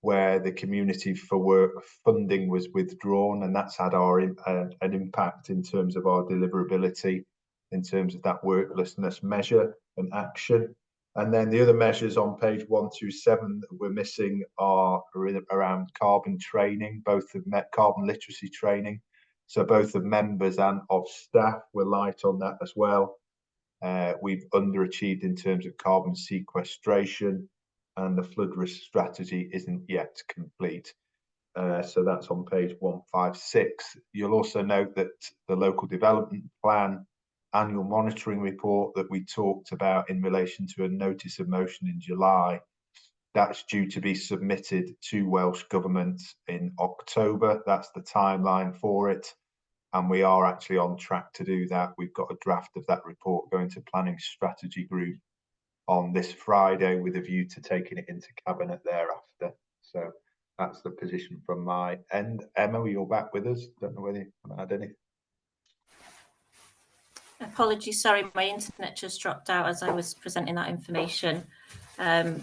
where the Community for Work funding was withdrawn, and that's had an impact in terms of our deliverability, in terms of that worklessness measure and action. And then the other measures on page 127 that we're missing are around carbon training, both the carbon literacy training. So both the members and of staff were light on that as well. We've underachieved in terms of carbon sequestration, and the flood risk strategy isn't yet complete. So that's on page 156. You'll also note that the local development plan annual monitoring report that we talked about in relation to a notice of motion in July, that's due to be submitted to Welsh Government in October. That's the timeline for it. And we are actually on track to do that. We've got a draft of that report going to Planning Strategy Group on this Friday with a view to taking it into Cabinet thereafter. So that's the position from my end. Emma, you're back with us. Don't know whether you want to add anything. Apologies, sorry, my internet just dropped out as I was presenting that information. I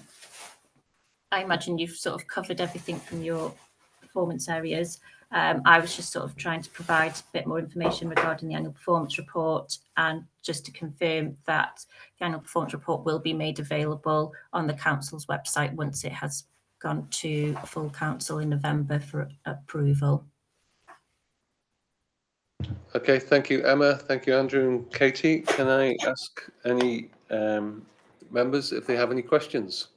imagine you've sort of covered everything from your performance areas. I was just sort of trying to provide a bit more information regarding the annual performance report, and just to confirm that the annual performance report will be made available on the council's website once it has gone to full council in November for approval. Okay, thank you, Emma. Thank you, Andrew and Katie. Can I ask any members if they have any questions?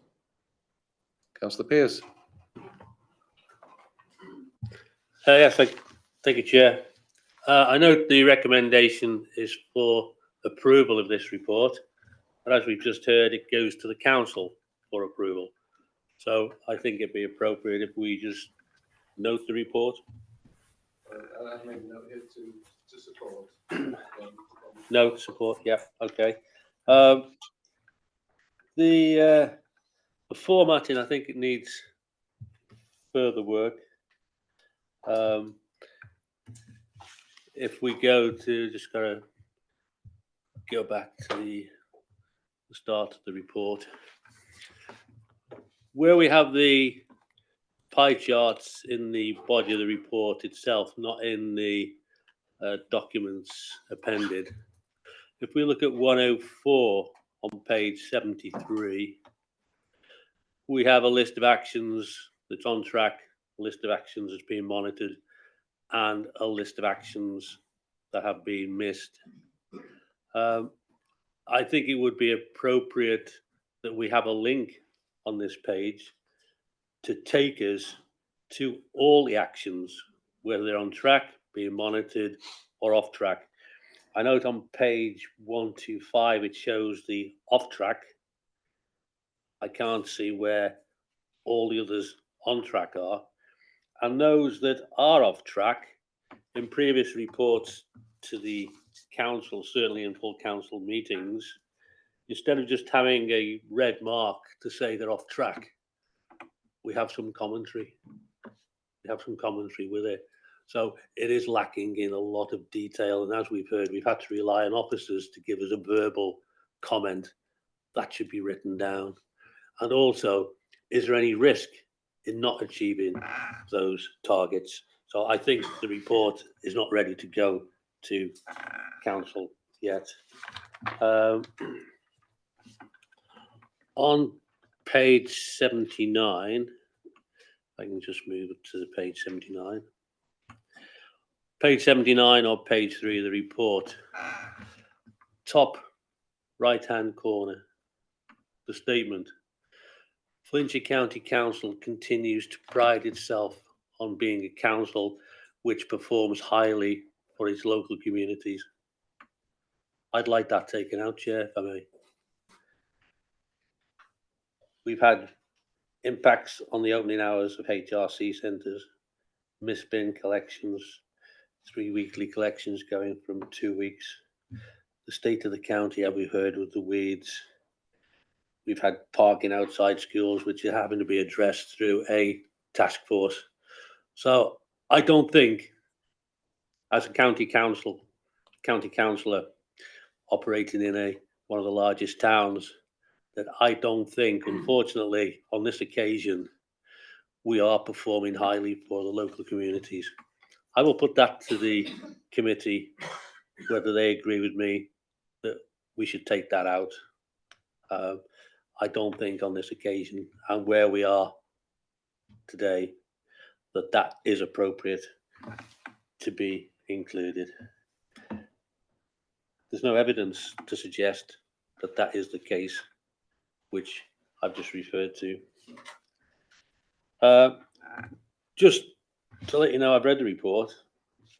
Councillor Pearce. Yes, thank you, Chair. I note the recommendation is for approval of this report, but as we've just heard, it goes to the council for approval. So I think it'd be appropriate if we just note the report. I've made a note here to support. No support, yeah, okay. The formatting, I think it needs further work. If we go to, just gotta go back to the start of the report, where we have the pie charts in the body of the report itself, not in the documents appended. If we look at 104 on page 73, we have a list of actions that's on track, a list of actions that's being monitored, and a list of actions that have been missed. I think it would be appropriate that we have a link on this page to take us to all the actions, whether they're on track, being monitored, or off track. I note on page 125 it shows the off track. I can't see where all the others on track are. And those that are off track, in previous reports to the council, certainly in full council meetings, instead of just having a red mark to say they're off track, we have some commentary. We have some commentary with it. So it is lacking in a lot of detail. And as we've heard, we've had to rely on officers to give us a verbal comment. That should be written down. And also, is there any risk in not achieving those targets? So I think the report is not ready to go to council yet. On page 79, I can just move it to the page 79. Page 79 or page 3 of the report, top right-hand corner, the statement. Flintshire County Council continues to pride itself on being a council which performs highly for its local communities. I'd like that taken out, Chair, if I may. We've had impacts on the opening hours of HRC centres, missed bin collections, 3 weekly collections going from 2 weeks. The state of the county, as we've heard, with the weeds. We've had parking outside schools, which are having to be addressed through a task force. So I don't think, as a county councillor operating in one of the largest towns, that I don't think, unfortunately, on this occasion, we are performing highly for the local communities. I will put that to the committee, whether they agree with me that we should take that out. I don't think on this occasion and where we are today that is appropriate to be included. There's no evidence to suggest that is the case, which I've just referred to. Just to let you know, I've read the report.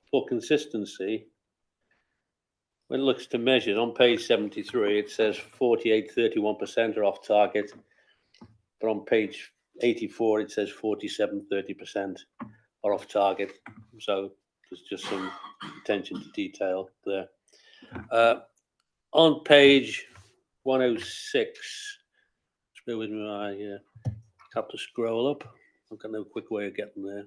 For consistency, when it looks to measures, on page 73, it says 48-31% are off target. But on page 84, it says 47-30% are off target. So there's just some attention to detail there. On page 106, just bear with me, I have to scroll up. I've got no quick way of getting there.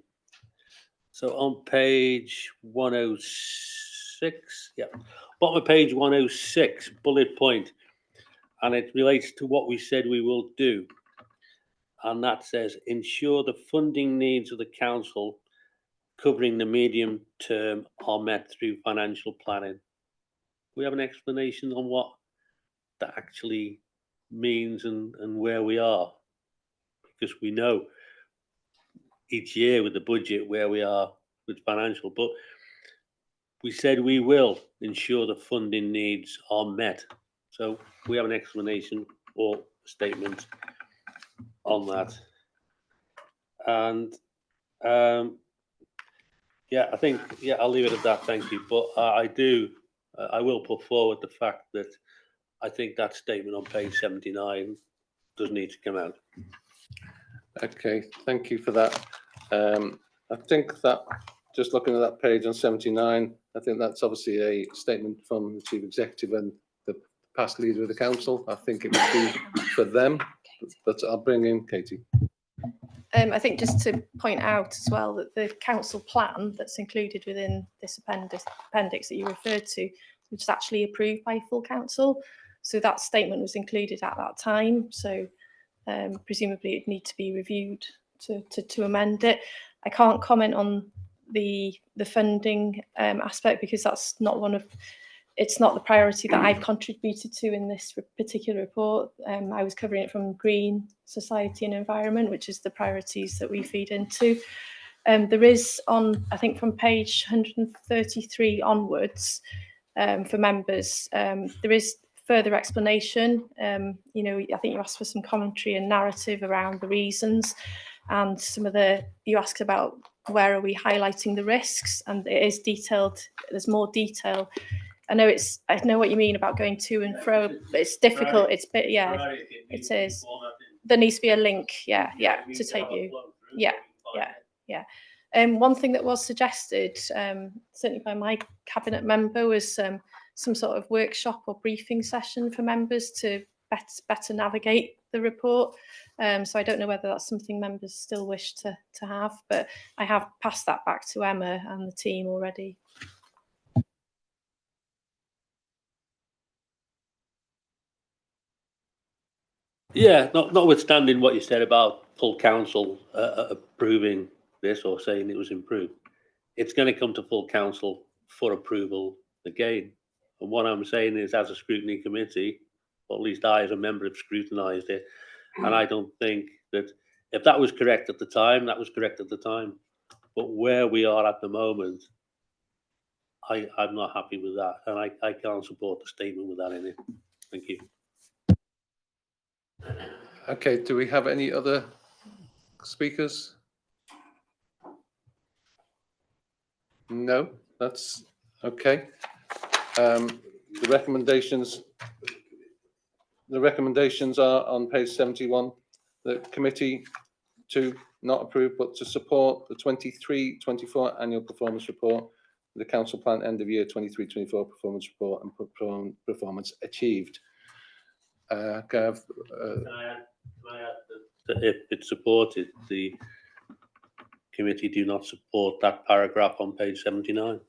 So on page 106, yeah, bottom of page 106, bullet point, and it relates to what we said we will do. And that says, ensure the funding needs of the council covering the medium term are met through financial planning. We have an explanation on what that actually means and where we are, because we know each year with the budget where we are with financial, but we said we will ensure the funding needs are met. So we have an explanation or statement on that. And yeah, I think, yeah, I'll leave it at that. Thank you. But I will put forward the fact that I think that statement on page 79 does need to come out. Okay, thank you for that. I think that just looking at that page on 79, I think that's obviously a statement from the Chief Executive and the past leader of the council. I think it would be for them, but I'll bring in Katie. I think just to point out as well that the council plan that's included within this appendix that you referred to was actually approved by full council. So that statement was included at that time. So presumably it needs to be reviewed to amend it. I can't comment on the funding aspect because that's not it's not the priority that I've contributed to in this particular report. I was covering it from green, society and environment, which is the priorities that we feed into. There is on, I think from page 133 onwards, for members, there is further explanation. You know, I think you asked for some commentary and narrative around the reasons, and some of you asked about where are we highlighting the risks, and it is detailed. There's more detail. I know what you mean about going to and fro, but it's difficult. It's bit, yeah, it is. There needs to be a link, yeah, to take you. Yeah. One thing that was suggested, certainly by my cabinet member, was some sort of workshop or briefing session for members to better navigate the report. So I don't know whether that's something members still wish to have, but I have passed that back to Emma and the team already. Yeah, notwithstanding what you said about full council approving this or saying it was improved, it's going to come to full council for approval again. And what I'm saying is, as a scrutiny committee, or at least I as a member have scrutinised it, and I don't think that if that was correct at the time, that was correct at the time. But where we are at the moment, I'm not happy with that, and I can't support the statement with that in it. Thank you. Okay, do we have any other speakers? No, that's okay. The recommendations are on page 71. The committee to not approve but to support the 23-24 annual performance report, the council plan end of year 23-24 performance report and performance achieved. Can I add that if it's supported, the committee do not support that paragraph on page 79.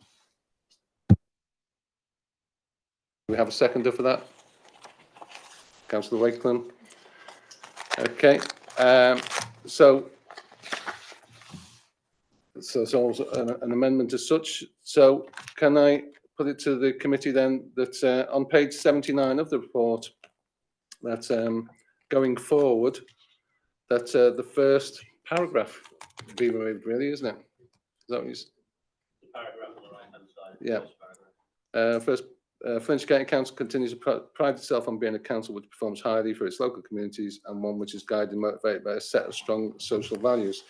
We have a seconder for that? Councillor Wakeland. Okay, so an amendment as such. So can I put it to the committee then that on page 79 of the report, that going forward, that the first paragraph be removed, really, isn't it? Is that what you? The paragraph on the right-hand side. Yeah. First, Flintshire County Council continues to pride itself on being a council which performs highly for its local communities and one which is guided and motivated by a set of strong social values.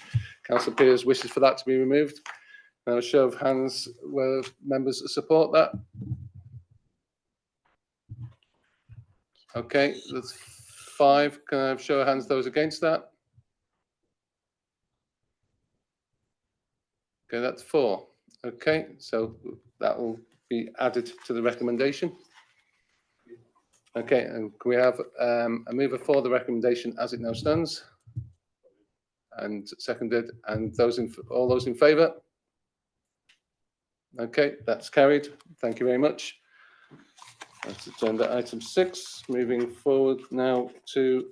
Councillor Pearce wishes for that to be removed. Now, a show of hands where members support that. Okay, that's 5. Can I have show of hands those against that? Okay, that's 4. Okay, so that will be added to the recommendation. Okay, and can we have a mover for the recommendation as it now stands? And seconded, and all those in favour? Okay, that's carried. Thank you very much. That's agenda item 6. Moving forward now to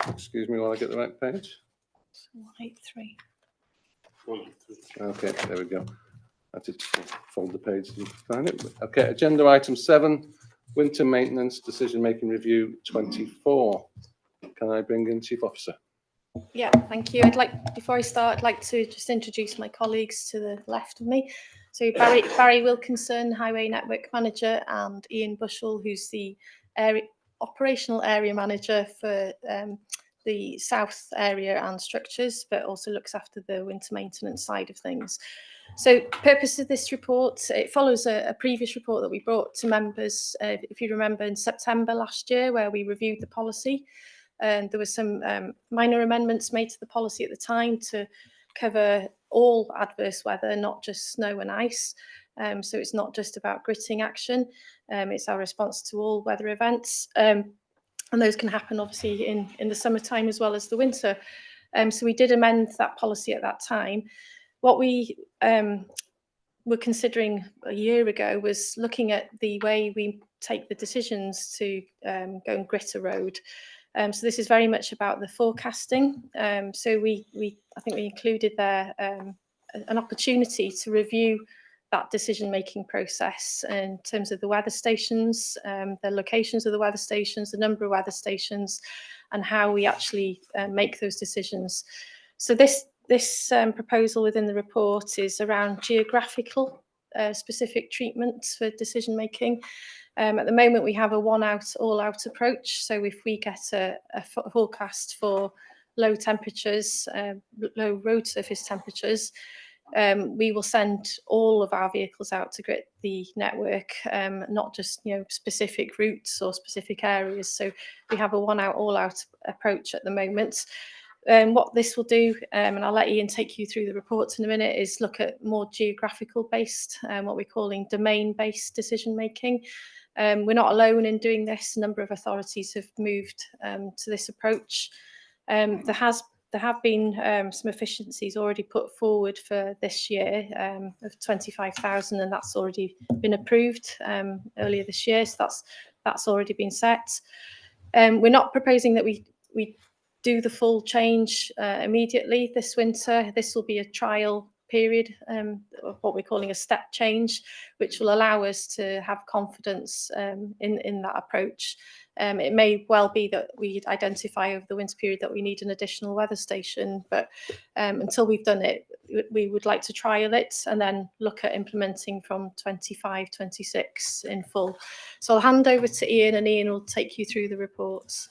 excuse me while I get the right page. 183. Okay, there we go. I did fold the page and find it. Okay, agenda item 7, winter maintenance decision-making review 24. Can I bring in Chief Officer? Yeah, thank you. Before I start, I'd like to just introduce my colleagues to the left of me. So Barry Wilkinson, Highway Network Manager, and Ian Bushell, who's the operational area manager for the south area and structures, but also looks after the winter maintenance side of things. So purpose of this report, it follows a previous report that we brought to members, if you remember, in September last year, where we reviewed the policy. And there were some minor amendments made to the policy at the time to cover all adverse weather, not just snow and ice. So it's not just about gritting action, it's our response to all weather events. And those can happen obviously in the summertime as well as the winter. So we did amend that policy at that time. What we were considering a year ago was looking at the way we take the decisions to go and grit a road. So this is very much about the forecasting. So I think we included there an opportunity to review that decision-making process in terms of the weather stations, the locations of the weather stations, the number of weather stations, and how we actually make those decisions. So this proposal within the report is around geographical specific treatments for decision-making. At the moment, we have a one-out, all-out approach. So if we get a forecast for low temperatures, low road surface temperatures, we will send all of our vehicles out to grit the network, not just specific routes or specific areas. So we have a one-out, all-out approach at the moment. What this will do, and I'll let Ian take you through the reports in a minute, is look at more geographical based, what we're calling domain based decision making. We're not alone in doing this. A number of authorities have moved to this approach. There have been some efficiencies already put forward for this year of 25,000, and that's already been approved earlier this year. So that's already been set. We're not proposing that we do the full change immediately this winter. This will be a trial period of what we're calling a step change, which will allow us to have confidence in that approach. It may well be that we identify over the winter period that we need an additional weather station, but until we've done it, we would like to trial it and then look at implementing from 25-26 in full. So I'll hand over to Ian, and Ian will take you through the reports.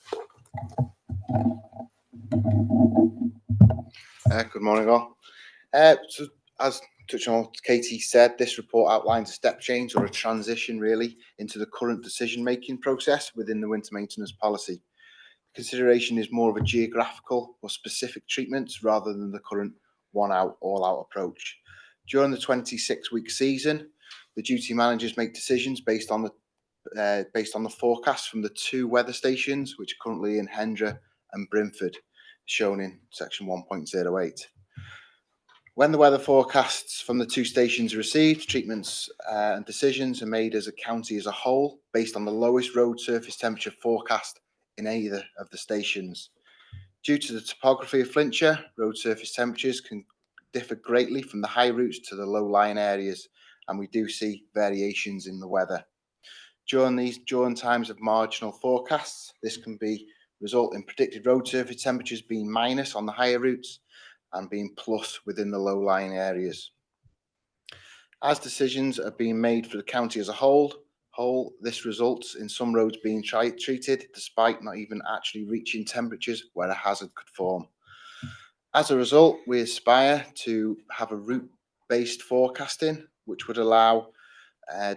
Good morning, all. So as touching on what Katie said, this report outlines a step change or a transition really into the current decision-making process within the winter maintenance policy. Consideration is more of a geographical or specific treatment rather than the current one-out, all-out approach. During the 26-week season, the duty managers make decisions based on the forecast from the 2 weather stations, which are currently in Hendra and Brimford, shown in section 1.08. When the weather forecasts from the 2 stations are received, treatments and decisions are made as a county as a whole based on the lowest road surface temperature forecast in either of the stations. Due to the topography of Flintshire, road surface temperatures can differ greatly from the high routes to the low-lying areas, and we do see variations in the weather. During times of marginal forecasts, this can result in predicted road surface temperatures being minus on the higher routes and being plus within the low-lying areas. As decisions are being made for the county as a whole, this results in some roads being treated despite not even actually reaching temperatures where a hazard could form. As a result, we aspire to have a route-based forecasting, which would allow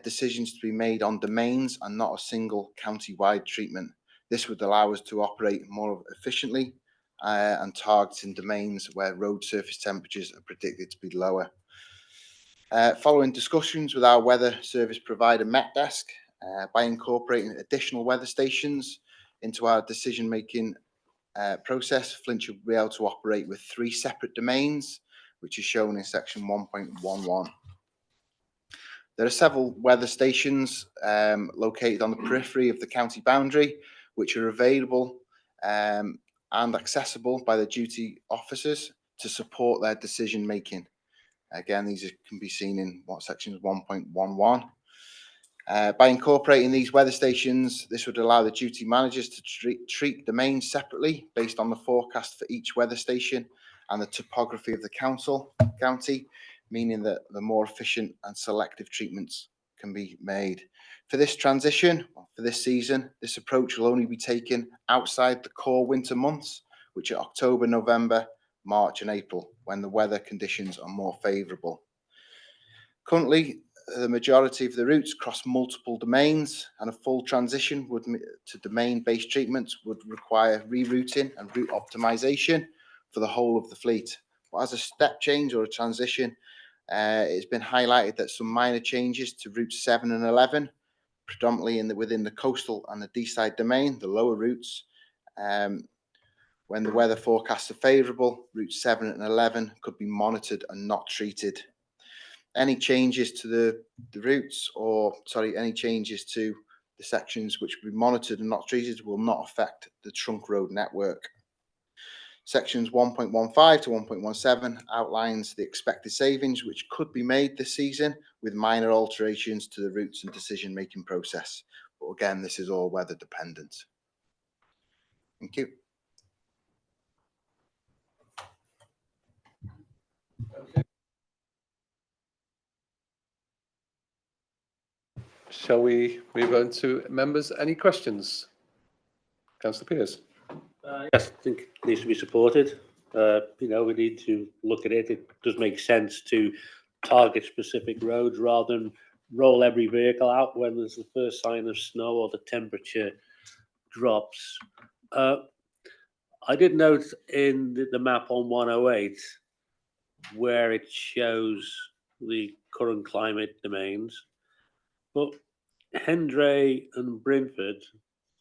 decisions to be made on domains and not a single county-wide treatment. This would allow us to operate more efficiently and targeting domains where road surface temperatures are predicted to be lower. Following discussions with our weather service provider Met Desk, by incorporating additional weather stations into our decision-making process, Flint should be able to operate with 3 separate domains, which is shown in section 1.11. There are several weather stations located on the periphery of the county boundary, which are available and accessible by the duty officers to support their decision making. Again, these can be seen in sections 1.11. By incorporating these weather stations, this would allow the duty managers to treat domains separately based on the forecast for each weather station and the topography of the county, meaning that the more efficient and selective treatments can be made. For this transition, for this season, this approach will only be taken outside the core winter months, which are October, November, March and April, when the weather conditions are more favourable. Currently, the majority of the routes cross multiple domains, and a full transition to domain-based treatments would require rerouting and route optimization for the whole of the fleet. But as a step change or a transition, it's been highlighted that some minor changes to routes 7 and 11, predominantly within the coastal and the D-side domain, the lower routes, when the weather forecasts are favourable, routes 7 and 11 could be monitored and not treated. Any changes to the routes, any changes to the sections which will be monitored and not treated will not affect the trunk road network. Sections 1.15 to 1.17 outlines the expected savings which could be made this season with minor alterations to the routes and decision-making process. But again, this is all weather dependent. Thank you. Shall we move on to members? Any questions? Councillor Pearce. Yes, I think it needs to be supported. We need to look at it. It does make sense to target specific roads rather than roll every vehicle out when there's the first sign of snow or the temperature drops. I did note in the map on 108 where it shows the current climate domains, but Hendray and Brentford,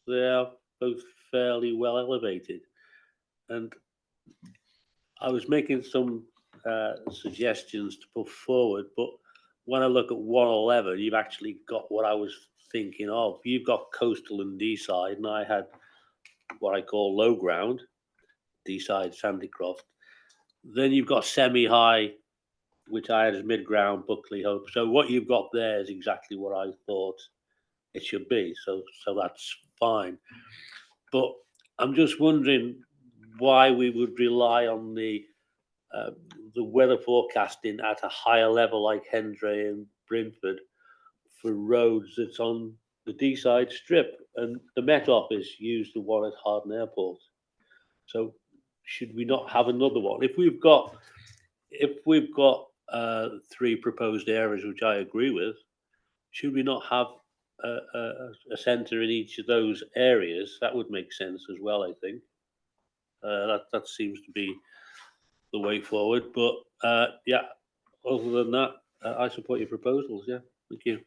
they are both fairly well elevated. And I was making some suggestions to put forward, but when I look at 111, you've actually got what I was thinking of. You've got coastal and D-side, and I had what I call low ground, D-side, Sandycroft. Then you've got semi-high, which I had as mid-ground, Buckley, Hope. So what you've got there is exactly what I thought it should be. So that's fine. But I'm just wondering why we would rely on the weather forecasting at a higher level like Hendray and Brentford for roads that's on the D-side strip, and the Met Office used the one at Harden Airport. So should we not have another one? If we've got 3 proposed areas, which I agree with, should we not have a centre in each of those areas? That would make sense as well, I think. That seems to be the way forward. But yeah, other than that, I support your proposals. Yeah, thank you.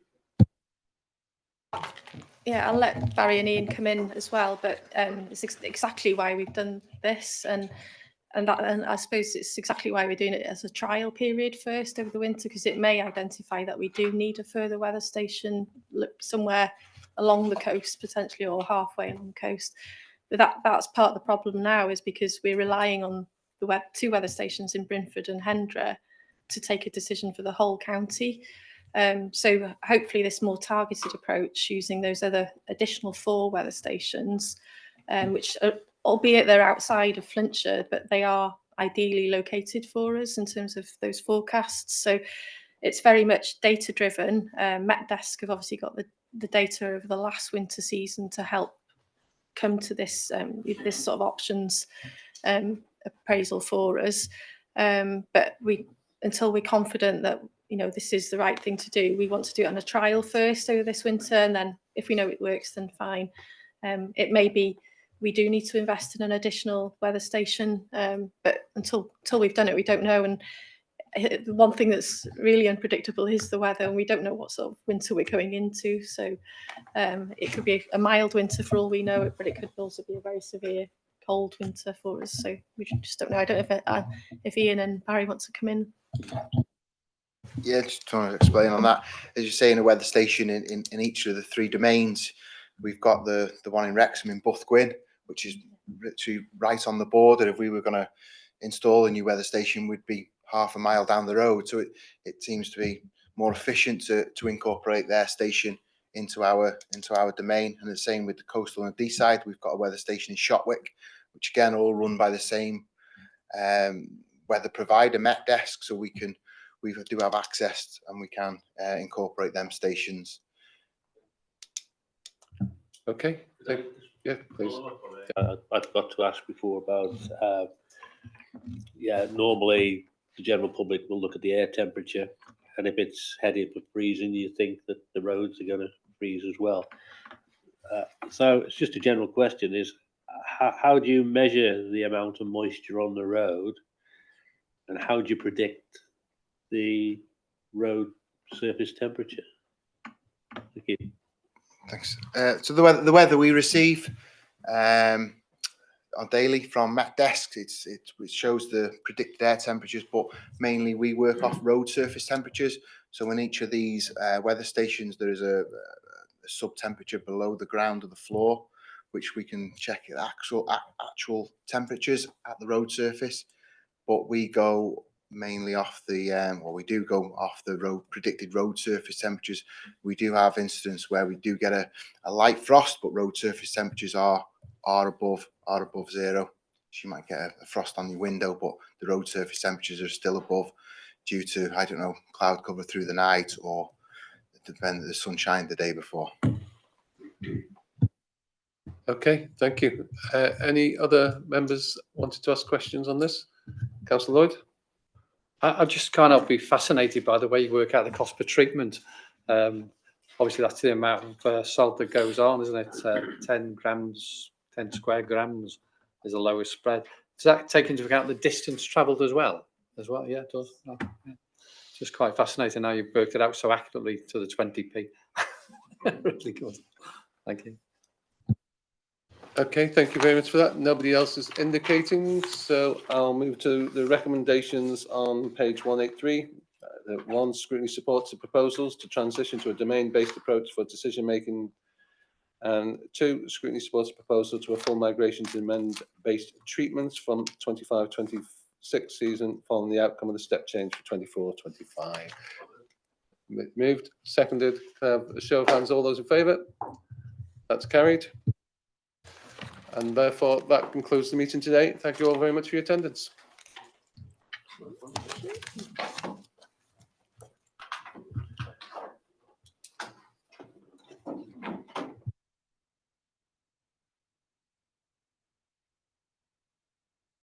Yeah, I'll let Barry and Ian come in as well, but it's exactly why we've done this, and I suppose it's exactly why we're doing it as a trial period first over the winter, because it may identify that we do need a further weather station somewhere along the coast potentially, or halfway along the coast. But that's part of the problem now, is because we're relying on two weather stations in Brynford and Hendra to take a decision for the whole county. So hopefully this more targeted approach using those other additional 4 weather stations, which are, albeit they're outside of Flintshire, but they are ideally located for us in terms of those forecasts. So it's very much data driven. MetDesk have obviously got the data over the last winter season to help come to this this sort of options appraisal for us. But until we're confident that this is the right thing to do, we want to do it on a trial first over this winter, and then if we know it works, then fine. It may be we do need to invest in an additional weather station, but until we've done it, we don't know. And the one thing that's really unpredictable is the weather, and we don't know what sort of winter we're going into. So it could be a mild winter for all we know, but it could also be a very severe cold winter for us. So we just don't know. I don't know if Ian and Barry want to come in. Yeah, just trying to explain on that. As you say, in a weather station in each of the 3 domains, we've got the one in Wrexham in Buthgwyn, which is literally right on the border. If we were going to install a new weather station, we'd be half a mile down the road. So it seems to be more efficient to incorporate their station into our domain. And the same with the coastal and Deeside. We've got a weather station in Shotwick, which again all run by the same weather provider, MetDesk. So we do have access and we can incorporate them stations. Okay. Yeah, please. I forgot to ask before about, normally the general public will look at the air temperature, and if it's heading for freezing, you think that the roads are going to freeze as well. So it's just a general question: is how do you measure the amount of moisture on the road, and how do you predict the road surface temperature? Thank you. Thanks. So the weather we receive on daily from MetDesk, it shows the predicted air temperatures, but mainly we work off road surface temperatures. So in each of these weather stations, there is a sub temperature below the ground of the floor, which we can check the actual temperatures at the road surface. But we go mainly off we do go off the predicted road surface temperatures. We do have incidents where we do get a light frost, but road surface temperatures are above 0. So you might get a frost on your window, but the road surface temperatures are still above due to, I don't know, cloud cover through the night or the sunshine the day before. Okay, thank you. Any other members wanted to ask questions on this? Councillor Lloyd? I just kind of be fascinated by the way you work out the cost per treatment. Obviously, that's the amount of salt that goes on, isn't it? 10 grams, 10 square grams is the lowest spread. Does that take into account the distance travelled as well? Yeah, it does. Oh, yeah. It's just quite fascinating how you've worked it out so accurately to the 20p. Really good. Thank you. Okay, thank you very much for that. Nobody else is indicating, so I'll move to the recommendations on page 183. That 1, Scrutiny supports the proposals to transition to a domain-based approach for decision-making, and 2, Scrutiny supports the proposal to a full migration to domain-based treatments from 25-26 season following the outcome of the step change for 24-25. Moved, seconded. Can I have a show of hands, all those in favour? That's carried. And therefore, that concludes the meeting today. Thank you all very much for your attendance.